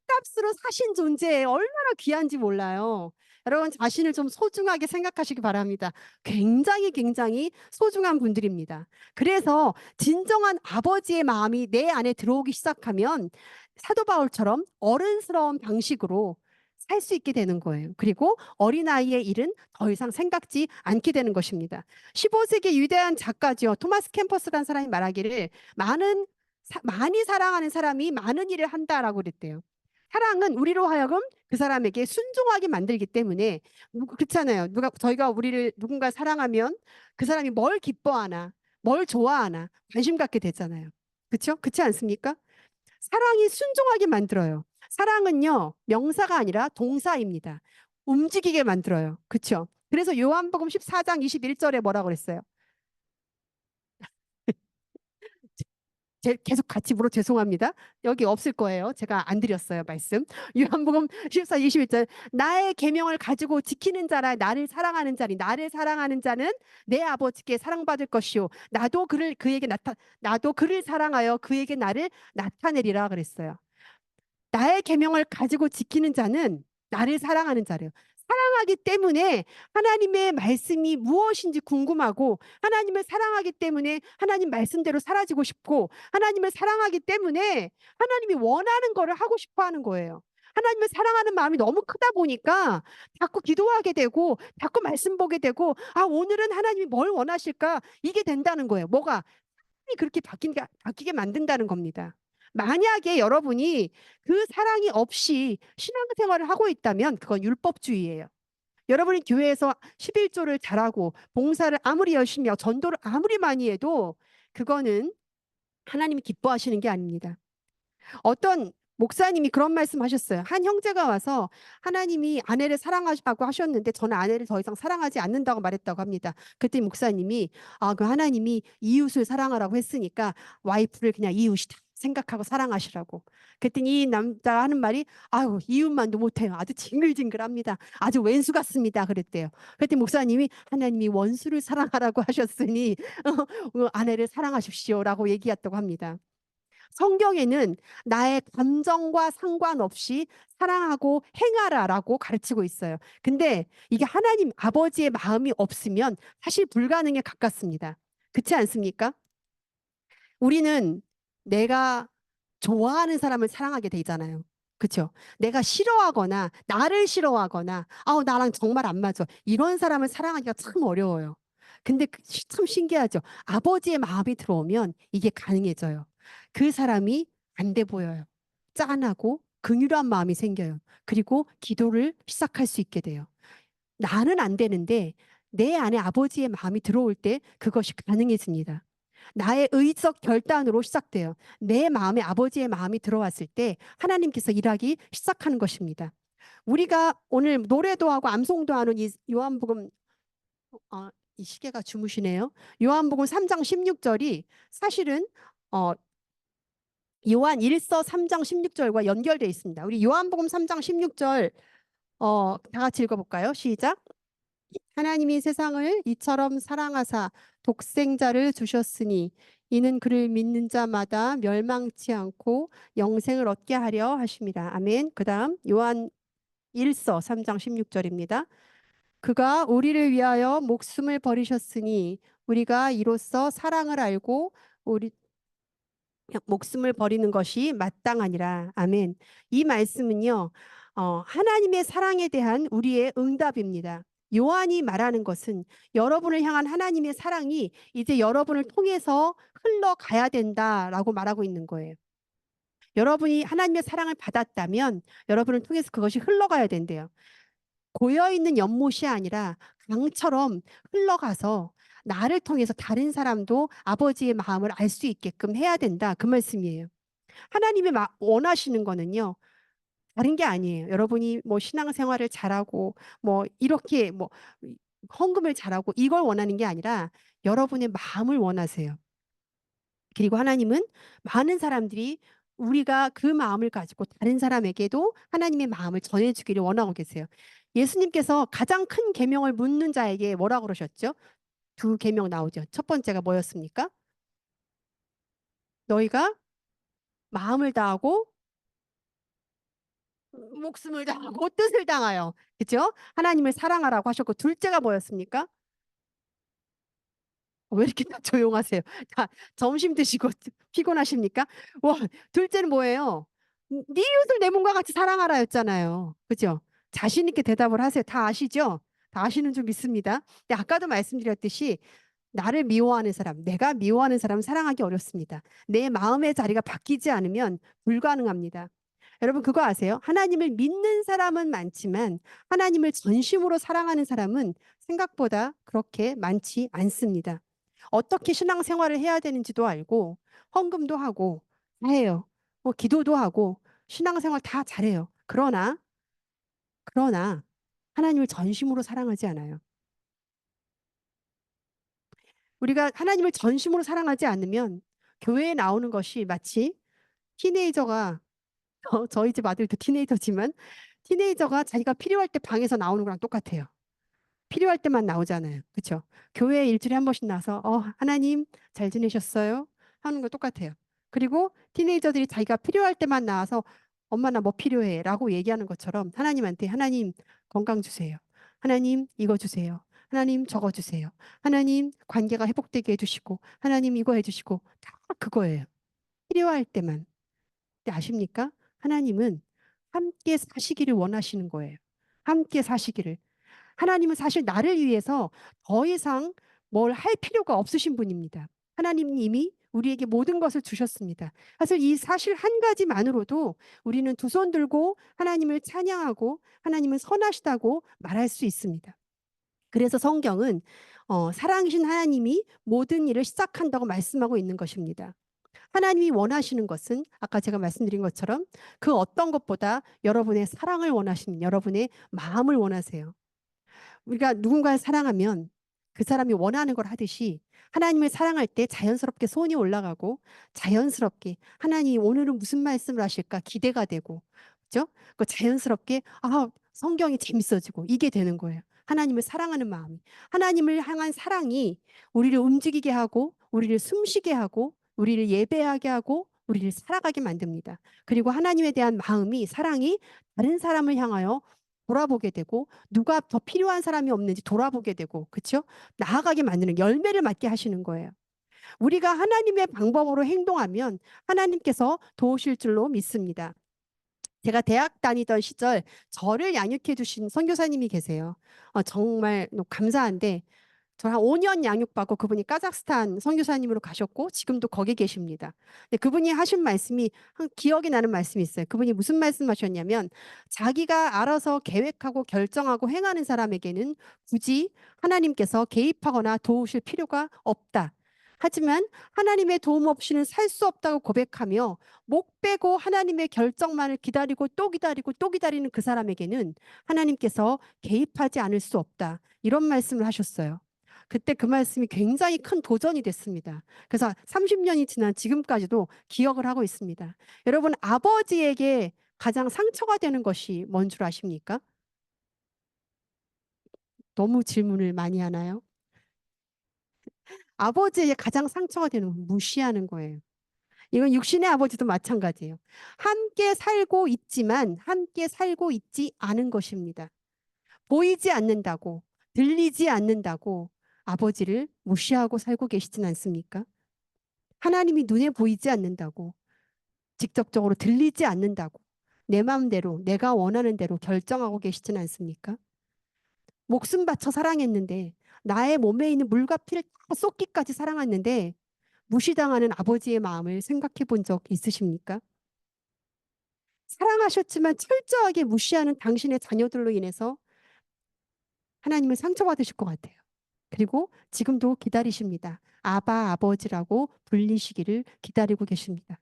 값으로 사신 존재에 얼마나 귀한지 몰라요. 여러분 자신을 좀 소중하게 생각하시기 바랍니다. 굉장히 굉장히 소중한 분들입니다. 그래서 진정한 아버지의 마음이 내 안에 들어오기 시작하면 사도 바울처럼 어른스러운 방식으로 살 수 있게 되는 거예요. 그리고 어린아이의 일은 더 이상 생각지 않게 되는 것입니다. 15세기 유대한 작가죠. 토마스 캠퍼스라는 사람이 말하기를 많이 사랑하는 사람이 많은 일을 한다라고 그랬대요. 사랑은 우리로 하여금 그 사람에게 순종하게 만들기 때문에 그렇잖아요. 저희가 우리를 누군가 사랑하면 그 사람이 뭘 기뻐하나, 뭘 좋아하나 관심 갖게 되잖아요. 그렇죠? 그렇지 않습니까? 사랑이 순종하게 만들어요. 사랑은요, 명사가 아니라 동사입니다. 움직이게 만들어요. 그렇죠? 그래서 요한복음 14장 21절에 뭐라고 그랬어요? 계속 같이 물어 죄송합니다. 여기 없을 거예요. 제가 안 드렸어요, 말씀. 요한복음 14, 21절. 나의 계명을 가지고 지키는 자라 나를 사랑하는 자는 내 아버지께 사랑받을 것이요. 나도 그를 사랑하여 그에게 나를 나타내리라 그랬어요. 나의 계명을 가지고 지키는 자는 나를 사랑하는 자래요. 사랑하기 때문에 하나님의 말씀이 무엇인지 궁금하고 하나님을 사랑하기 때문에 하나님 말씀대로 사라지고 싶고 하나님을 사랑하기 때문에 하나님이 원하는 거를 하고 싶어 하는 거예요. 하나님을 사랑하는 마음이 너무 크다 보니까 자꾸 기도하게 되고 자꾸 말씀 보게 되고 오늘은 하나님이 뭘 원하실까 이게 된다는 거예요. 뭐가 그렇게 바뀌게 만든다는 겁니다. 만약에 여러분이 그 사랑이 없이 신앙생활을 하고 있다면 그건 율법주의예요. 여러분이 교회에서 11조를 잘하고 봉사를 아무리 열심히 하고 전도를 아무리 많이 해도 그거는 하나님이 기뻐하시는 게 아닙니다. 어떤 목사님이 그런 말씀하셨어요. 한 형제가 와서 하나님이 아내를 사랑하시라고 하셨는데 저는 아내를 더 이상 사랑하지 않는다고 말했다고 합니다. 그때 목사님이 그 하나님이 이웃을 사랑하라고 했으니까 와이프를 그냥 이웃이다 생각하고 사랑하시라고. 그랬더니 이 남자가 하는 말이 이웃만도 못해요. 아주 징글징글합니다. 아주 왼수 같습니다. 그랬대요. 그랬더니 목사님이 하나님이 원수를 사랑하라고 하셨으니 아내를 사랑하십시오라고 얘기했다고 합니다. 성경에는 나의 감정과 상관없이 사랑하고 행하라라고 가르치고 있어요. 근데 이게 하나님 아버지의 마음이 없으면 사실 불가능에 가깝습니다. 그렇지 않습니까? 우리는 내가 좋아하는 사람을 사랑하게 되잖아요. 그렇죠? 내가 싫어하거나 나를 싫어하거나 나랑 정말 안 맞아. 이런 사람을 사랑하기가 참 어려워요. 근데 참 신기하죠. 아버지의 마음이 들어오면 이게 가능해져요. 그 사람이 안 돼 보여요. 짠하고 긍휼한 마음이 생겨요. 그리고 기도를 시작할 수 있게 돼요. 나는 안 되는데 내 안에 아버지의 마음이 들어올 때 그것이 가능해집니다. 나의 의적 결단으로 시작돼요. 내 마음에 아버지의 마음이 들어왔을 때 하나님께서 일하기 시작하는 것입니다. 우리가 오늘 노래도 하고 암송도 하는 이 요한복음 이 시계가 주무시네요. 요한복음 3장 16절이 사실은 어, 요한 1서 3장 16절과 연결되어 있습니다. 우리 요한복음 3장 16절 다 같이 읽어볼까요? 시작. 하나님이 세상을 이처럼 사랑하사 독생자를 주셨으니 이는 그를 믿는 자마다 멸망치 않고 영생을 얻게 하려 하심이라. 아멘. 그다음 요한 1서 3장 16절입니다. 그가 우리를 위하여 목숨을 버리셨으니 우리가 이로써 사랑을 알고 우리 목숨을 버리는 것이 마땅하니라. 아멘. 이 말씀은요, 하나님의 사랑에 대한 우리의 응답입니다. 요한이 말하는 것은 여러분을 향한 하나님의 사랑이 이제 여러분을 통해서 흘러가야 된다라고 말하고 있는 거예요. 여러분이 하나님의 사랑을 받았다면 여러분을 통해서 그것이 흘러가야 된대요. 고여있는 연못이 아니라 강처럼 흘러가서 나를 통해서 다른 사람도 아버지의 마음을 알 수 있게끔 해야 된다. 그 말씀이에요. 하나님이 원하시는 거는요. 다른 게 아니에요. 여러분이 뭐 신앙생활을 잘하고 뭐 이렇게 뭐 헌금을 잘하고 이걸 원하는 게 아니라 여러분의 마음을 원하세요. 그리고 하나님은 많은 사람들이 우리가 그 마음을 가지고 다른 사람에게도 하나님의 마음을 전해주기를 원하고 계세요. 예수님께서 가장 큰 계명을 묻는 자에게 뭐라고 그러셨죠? 두 계명 나오죠. 첫 번째가 뭐였습니까? 너희가 마음을 다하고 목숨을 당하고 뜻을 당하여. 그죠? 하나님을 사랑하라고 하셨고, 둘째가 뭐였습니까? 왜 이렇게 다 조용하세요? 다 점심 드시고 피곤하십니까? 와, 둘째는 뭐예요? 네 이웃을 내 몸과 같이 사랑하라였잖아요. 그죠? 자신 있게 대답을 하세요. 다 아시죠? 다 아시는 줄 믿습니다. 근데 아까도 말씀드렸듯이 나를 미워하는 사람, 내가 미워하는 사람 사랑하기 어렵습니다. 내 마음의 자리가 바뀌지 않으면 불가능합니다. 여러분 그거 아세요? 하나님을 믿는 사람은 많지만 하나님을 전심으로 사랑하는 사람은 생각보다 그렇게 많지 않습니다. 어떻게 신앙생활을 해야 되는지도 알고 헌금도 하고 다 해요. 뭐 기도도 하고 신앙생활 다 잘해요. 그러나 하나님을 전심으로 사랑하지 않아요. 우리가 하나님을 전심으로 사랑하지 않으면 교회에 나오는 것이 마치 티네이저가 저희 집 아들도 티네이저지만 티네이저가 자기가 필요할 때 방에서 나오는 거랑 똑같아요. 필요할 때만 나오잖아요. 그렇죠? 교회에 일주일에 한 번씩 나와서 하나님 잘 지내셨어요? 하는 거 똑같아요. 그리고 티네이저들이 자기가 필요할 때만 나와서 엄마 나 뭐 필요해? 라고 얘기하는 것처럼 하나님한테 하나님 건강 주세요. 하나님 이거 주세요. 하나님 저거 주세요. 하나님 관계가 회복되게 해주시고 하나님 이거 해주시고 다 그거예요. 필요할 때만. 근데 아십니까? 하나님은 함께 사시기를 원하시는 거예요. 함께 사시기를. 하나님은 사실 나를 위해서 더 이상 뭘 할 필요가 없으신 분입니다. 하나님은 이미 우리에게 모든 것을 주셨습니다. 사실 이 사실 한 가지만으로도 우리는 두 손 들고 하나님을 찬양하고 하나님은 선하시다고 말할 수 있습니다. 그래서 성경은 사랑이신 하나님이 모든 일을 시작한다고 말씀하고 있는 것입니다. 하나님이 원하시는 것은 아까 제가 말씀드린 것처럼 그 어떤 것보다 여러분의 사랑을 원하시는 여러분의 마음을 원하세요. 우리가 누군가를 사랑하면 그 사람이 원하는 걸 하듯이 하나님을 사랑할 때 자연스럽게 손이 올라가고 자연스럽게 하나님 오늘은 무슨 말씀을 하실까 기대가 되고 그죠? 그 자연스럽게 성경이 재밌어지고 이게 되는 거예요. 하나님을 사랑하는 마음이 하나님을 향한 사랑이 우리를 움직이게 하고 우리를 숨쉬게 하고 우리를 예배하게 하고 우리를 살아가게 만듭니다. 그리고 하나님에 대한 마음이 사랑이 다른 사람을 향하여 돌아보게 되고 누가 더 필요한 사람이 없는지 돌아보게 되고 그렇죠? 나아가게 만드는 열매를 맺게 하시는 거예요. 우리가 하나님의 방법으로 행동하면 하나님께서 도우실 줄로 믿습니다. 제가 대학 다니던 시절 저를 양육해 주신 선교사님이 계세요. 정말 감사한데 저 한 5년 양육받고 그분이 카자흐스탄 선교사님으로 가셨고 지금도 거기 계십니다. 근데 그분이 하신 말씀이 기억이 나는 말씀이 있어요. 그분이 무슨 말씀하셨냐면 자기가 알아서 계획하고 결정하고 행하는 사람에게는 굳이 하나님께서 개입하거나 도우실 필요가 없다. 하지만 하나님의 도움 없이는 살 수 없다고 고백하며 목 빼고 하나님의 결정만을 기다리고 또 기다리고 또 기다리는 그 사람에게는 하나님께서 개입하지 않을 수 없다. 이런 말씀을 하셨어요. 그때 그 말씀이 굉장히 큰 도전이 됐습니다. 그래서 30년이 지난 지금까지도 기억을 하고 있습니다. 여러분, 아버지에게 가장 상처가 되는 것이 뭔 줄 아십니까? 너무 질문을 많이 하나요? 아버지에게 가장 상처가 되는 건 무시하는 거예요. 이건 육신의 아버지도 마찬가지예요. 함께 살고 있지만 함께 살고 있지 않은 것입니다. 보이지 않는다고, 들리지 않는다고 아버지를 무시하고 살고 계시진 않습니까? 하나님이 눈에 보이지 않는다고, 직접적으로 들리지 않는다고, 내 마음대로, 내가 원하는 대로 결정하고 계시진 않습니까? 목숨 바쳐 사랑했는데, 나의 몸에 있는 물과 피를 다 쏟기까지 사랑했는데, 무시당하는 아버지의 마음을 생각해 본 적 있으십니까? 사랑하셨지만 철저하게 무시하는 당신의 자녀들로 인해서 하나님을 상처받으실 것 같아요. 그리고 지금도 기다리십니다. 아바, 아버지라고 불리시기를 기다리고 계십니다.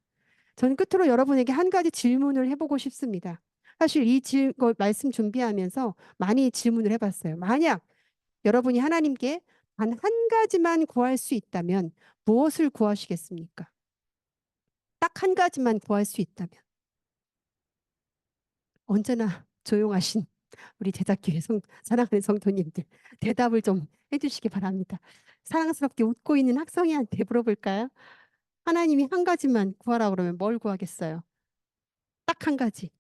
저는 끝으로 여러분에게 한 가지 질문을 해보고 싶습니다. 사실 말씀 준비하면서 많이 질문을 해봤어요. 만약 여러분이 하나님께 단 한 가지만 구할 수 있다면 무엇을 구하시겠습니까? 딱 한 가지만 구할 수 있다면. 언제나 조용하신 우리 제작교회 사랑하는 성도님들 대답을 좀 해주시기 바랍니다. 사랑스럽게 웃고 있는 학성이한테 물어볼까요? 하나님이 한 가지만 구하라 그러면 뭘 구하겠어요? 딱 한 가지.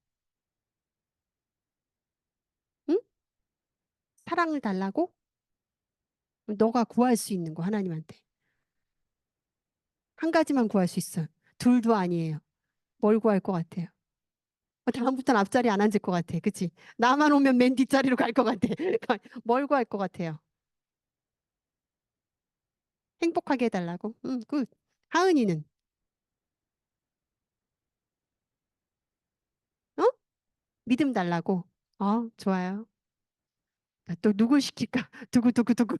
사랑을 달라고? 너가 구할 수 있는 거 하나님한테. 한 가지만 구할 수 있어요. 둘도 아니에요. 뭘 구할 것 같아요? 다음부터는 앞자리 안 앉을 것 같아. 그치? 나만 오면 맨 뒷자리로 갈 것 같아. 뭘 구할 것 같아요? 행복하게 해달라고? 굿. 하은이는? 어? 믿음 달라고? 좋아요. 또 누굴 시킬까? 두구두구두구.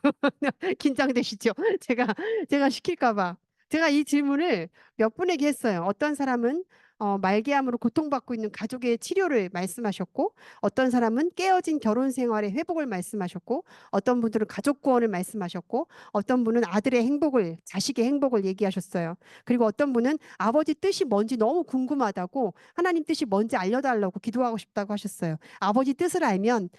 긴장되시죠? 제가, 제가 시킬까 봐. 제가 이 질문을 몇 분에게 했어요. 어떤 사람은 말기암으로 고통받고 있는 가족의 치료를 말씀하셨고, 어떤 사람은 깨어진 결혼 생활의 회복을 말씀하셨고, 어떤 분들은 가족 구원을 말씀하셨고, 어떤 분은 아들의 행복을, 자식의 행복을 얘기하셨어요. 그리고 어떤 분은 아버지 뜻이 뭔지 너무 궁금하다고 하나님 뜻이 뭔지 알려달라고 기도하고 싶다고 하셨어요. 아버지 뜻을 알면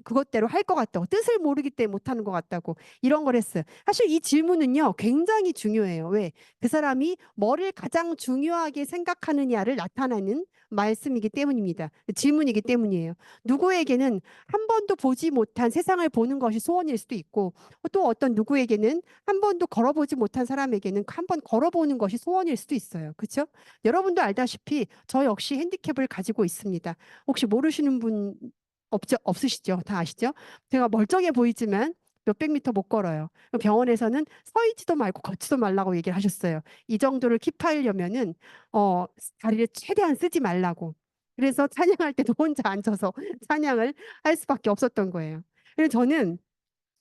그것대로 할 것 같다고 뜻을 모르기 때문에 못하는 것 같다고 이런 걸 했어요. 사실 이 질문은요 굉장히 중요해요. 왜? 그 사람이 뭐를 가장 중요하게 생각하느냐를 나타내는 말씀이기 때문입니다. 질문이기 때문이에요. 누구에게는 한 번도 보지 못한 세상을 보는 것이 소원일 수도 있고 또 어떤 누구에게는 한 번도 걸어보지 못한 사람에게는 한 번 걸어보는 것이 소원일 수도 있어요. 그렇죠? 여러분도 알다시피 저 역시 핸디캡을 가지고 있습니다. 혹시 모르시는 분 없으시죠? 다 아시죠? 제가 멀쩡해 보이지만 몇백 미터 못 걸어요. 병원에서는 서 있지도 말고 걷지도 말라고 얘기를 하셨어요. 이 정도를 킵하려면은 어, 다리를 최대한 쓰지 말라고. 그래서 찬양할 때도 혼자 앉아서 찬양을 할 수밖에 없었던 거예요. 그래서 저는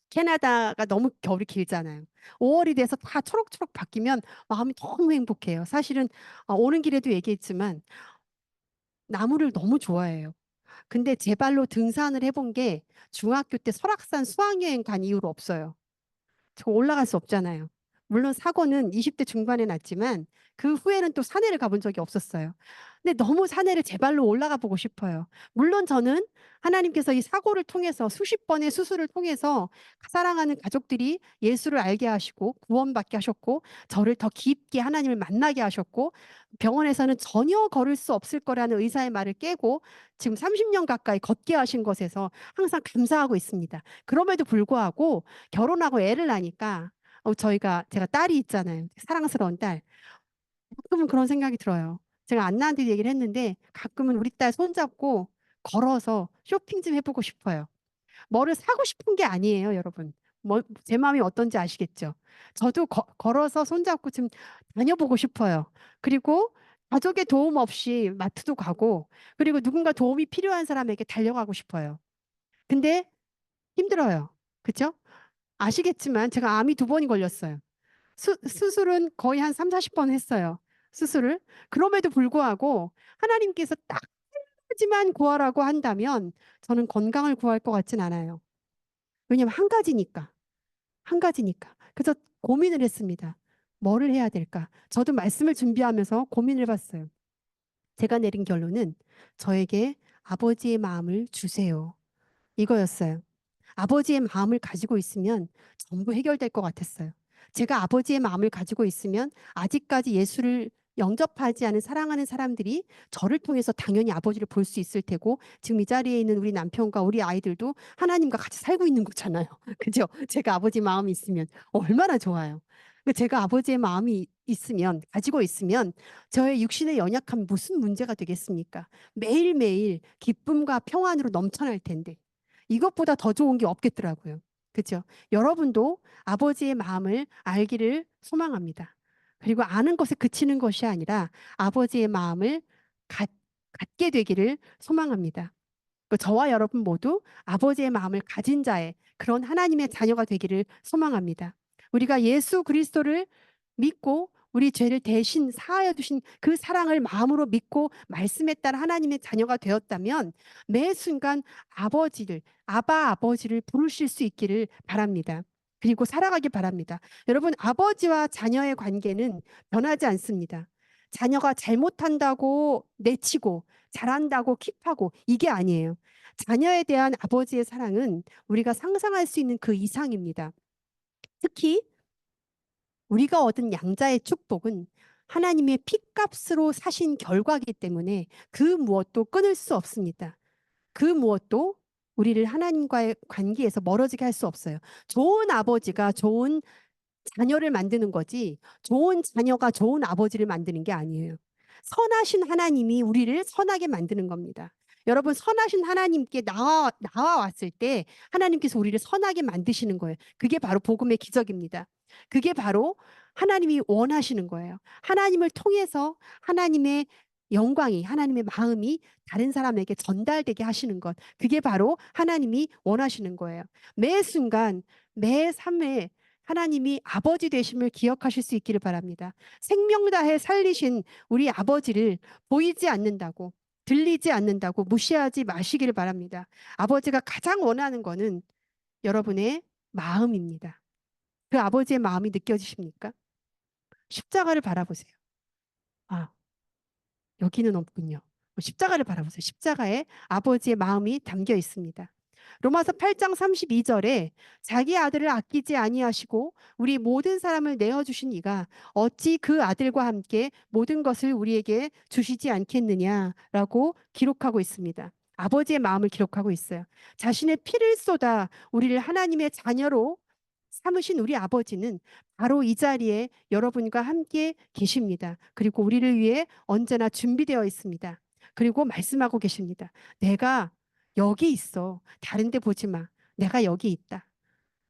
캐나다가 너무 겨울이 길잖아요. 5월이 돼서 다 초록초록 바뀌면 마음이 너무 행복해요. 사실은 오는 길에도 얘기했지만 나무를 너무 좋아해요. 근데 제 발로 등산을 해본 게 중학교 때 설악산 수학여행 간 이후로 없어요. 저 올라갈 수 없잖아요. 물론 사고는 20대 중반에 났지만 그 후에는 또 산에를 가본 적이 없었어요. 근데 너무 산에를 제 발로 올라가 보고 싶어요. 물론 저는 하나님께서 이 사고를 통해서 수십 번의 수술을 통해서 사랑하는 가족들이 예수를 알게 하시고 구원받게 하셨고 저를 더 깊게 하나님을 만나게 하셨고 병원에서는 전혀 걸을 수 없을 거라는 의사의 말을 깨고 지금 30년 가까이 걷게 하신 것에서 항상 감사하고 있습니다. 그럼에도 불구하고 결혼하고 애를 낳으니까 제가 딸이 있잖아요. 사랑스러운 딸. 가끔은 그런 생각이 들어요. 제가 안나한테 얘기를 했는데 가끔은 우리 딸 손잡고 걸어서 쇼핑 좀 해보고 싶어요. 뭐를 사고 싶은 게 아니에요, 여러분. 제 마음이 어떤지 아시겠죠? 저도 걸어서 손잡고 좀 다녀보고 싶어요. 그리고 가족의 도움 없이 마트도 가고, 그리고 누군가 도움이 필요한 사람에게 달려가고 싶어요. 근데 힘들어요. 그쵸? 아시겠지만 제가 암이 2번이 걸렸어요. 수술은 거의 한 3, 40번 했어요. 수술을. 그럼에도 불구하고 하나님께서 딱 한 가지만 구하라고 한다면 저는 건강을 구할 것 같진 않아요. 왜냐면 한 가지니까. 한 가지니까. 그래서 고민을 했습니다. 뭐를 해야 될까? 저도 말씀을 준비하면서 고민을 해봤어요. 제가 내린 결론은 저에게 아버지의 마음을 주세요. 이거였어요. 아버지의 마음을 가지고 있으면 전부 해결될 것 같았어요. 제가 아버지의 마음을 가지고 있으면 아직까지 예수를 영접하지 않은 사랑하는 사람들이 저를 통해서 당연히 아버지를 볼 수 있을 테고 지금 이 자리에 있는 우리 남편과 우리 아이들도 하나님과 같이 살고 있는 거잖아요. 그죠? 제가 아버지 마음이 있으면 얼마나 좋아요. 제가 아버지의 마음이 있으면 가지고 있으면 저의 육신의 연약함 무슨 문제가 되겠습니까? 매일매일 기쁨과 평안으로 넘쳐날 텐데. 이것보다 더 좋은 게 없겠더라고요. 그죠? 여러분도 아버지의 마음을 알기를 소망합니다. 그리고 아는 것에 그치는 것이 아니라 아버지의 마음을 갖, 갖게 되기를 소망합니다. 저와 여러분 모두 아버지의 마음을 가진 자의 그런 하나님의 자녀가 되기를 소망합니다. 우리가 예수 그리스도를 믿고 우리 죄를 대신 사하여 주신 그 사랑을 마음으로 믿고 말씀에 따라 하나님의 자녀가 되었다면 매 순간 아바 아버지를 부르실 수 있기를 바랍니다. 그리고 살아가기 바랍니다. 여러분, 아버지와 자녀의 관계는 변하지 않습니다. 자녀가 잘못한다고 내치고 잘한다고 킵하고 이게 아니에요. 자녀에 대한 아버지의 사랑은 우리가 상상할 수 있는 그 이상입니다. 특히 우리가 얻은 양자의 축복은 하나님의 핏값으로 사신 결과이기 때문에 그 무엇도 끊을 수 없습니다. 그 무엇도 우리를 하나님과의 관계에서 멀어지게 할 수 없어요. 좋은 아버지가 좋은 자녀를 만드는 거지, 좋은 자녀가 좋은 아버지를 만드는 게 아니에요. 선하신 하나님이 우리를 선하게 만드는 겁니다. 여러분, 선하신 하나님께 나와 왔을 때 하나님께서 우리를 선하게 만드시는 거예요. 그게 바로 복음의 기적입니다. 그게 바로 하나님이 원하시는 거예요. 하나님을 통해서 하나님의 영광이, 하나님의 마음이 다른 사람에게 전달되게 하시는 것. 그게 바로 하나님이 원하시는 거예요. 매 순간, 매 삶에 하나님이 아버지 되심을 기억하실 수 있기를 바랍니다. 생명 다해 살리신 우리 아버지를 보이지 않는다고, 들리지 않는다고 무시하지 마시기를 바랍니다. 아버지가 가장 원하는 거는 여러분의 마음입니다. 그 아버지의 마음이 느껴지십니까? 십자가를 바라보세요. 아, 여기는 없군요. 십자가를 바라보세요. 십자가에 아버지의 마음이 담겨 있습니다. 로마서 8장 32절에 자기 아들을 아끼지 아니하시고 우리 모든 사람을 내어 주신 이가 어찌 그 아들과 함께 모든 것을 우리에게 주시지 않겠느냐라고 기록하고 있습니다. 아버지의 마음을 기록하고 있어요. 자신의 피를 쏟아 우리를 하나님의 자녀로 삼으신 우리 아버지는 바로 이 자리에 여러분과 함께 계십니다. 그리고 우리를 위해 언제나 준비되어 있습니다. 그리고 말씀하고 계십니다. 내가 여기 있어. 다른 데 보지 마. 내가 여기 있다.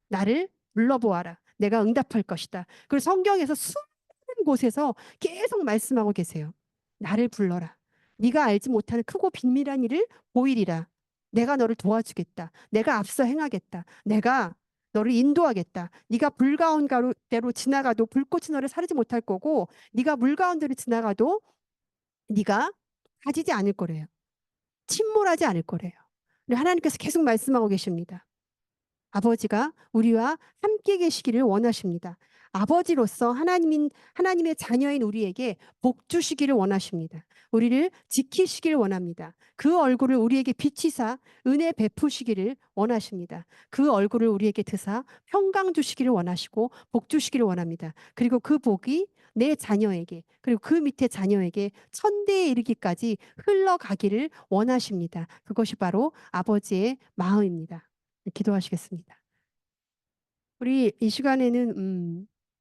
나를 불러보아라. 내가 응답할 것이다. 그리고 성경에서 수많은 곳에서 계속 말씀하고 계세요. 나를 불러라. 네가 알지 못하는 크고 비밀한 일을 보이리라. 내가 너를 도와주겠다. 내가 앞서 행하겠다. 내가 너를 인도하겠다. 네가 불 가운데로 지나가도 불꽃이 너를 사르지 못할 거고 네가 물 가운데로 지나가도 네가 가지지 않을 거래요. 침몰하지 않을 거래요. 하나님께서 계속 말씀하고 계십니다. 아버지가 우리와 함께 계시기를 원하십니다. 아버지로서 하나님의 자녀인 우리에게 복 주시기를 원하십니다. 우리를 지키시기를 원합니다. 그 얼굴을 우리에게 비치사 은혜 베푸시기를 원하십니다. 그 얼굴을 우리에게 드사 평강 주시기를 원하시고 복 주시기를 원합니다. 그리고 그 복이 내 자녀에게 그리고 그 밑에 자녀에게 천대에 이르기까지 흘러가기를 원하십니다. 그것이 바로 아버지의 마음입니다. 기도하시겠습니다. 우리 이 시간에는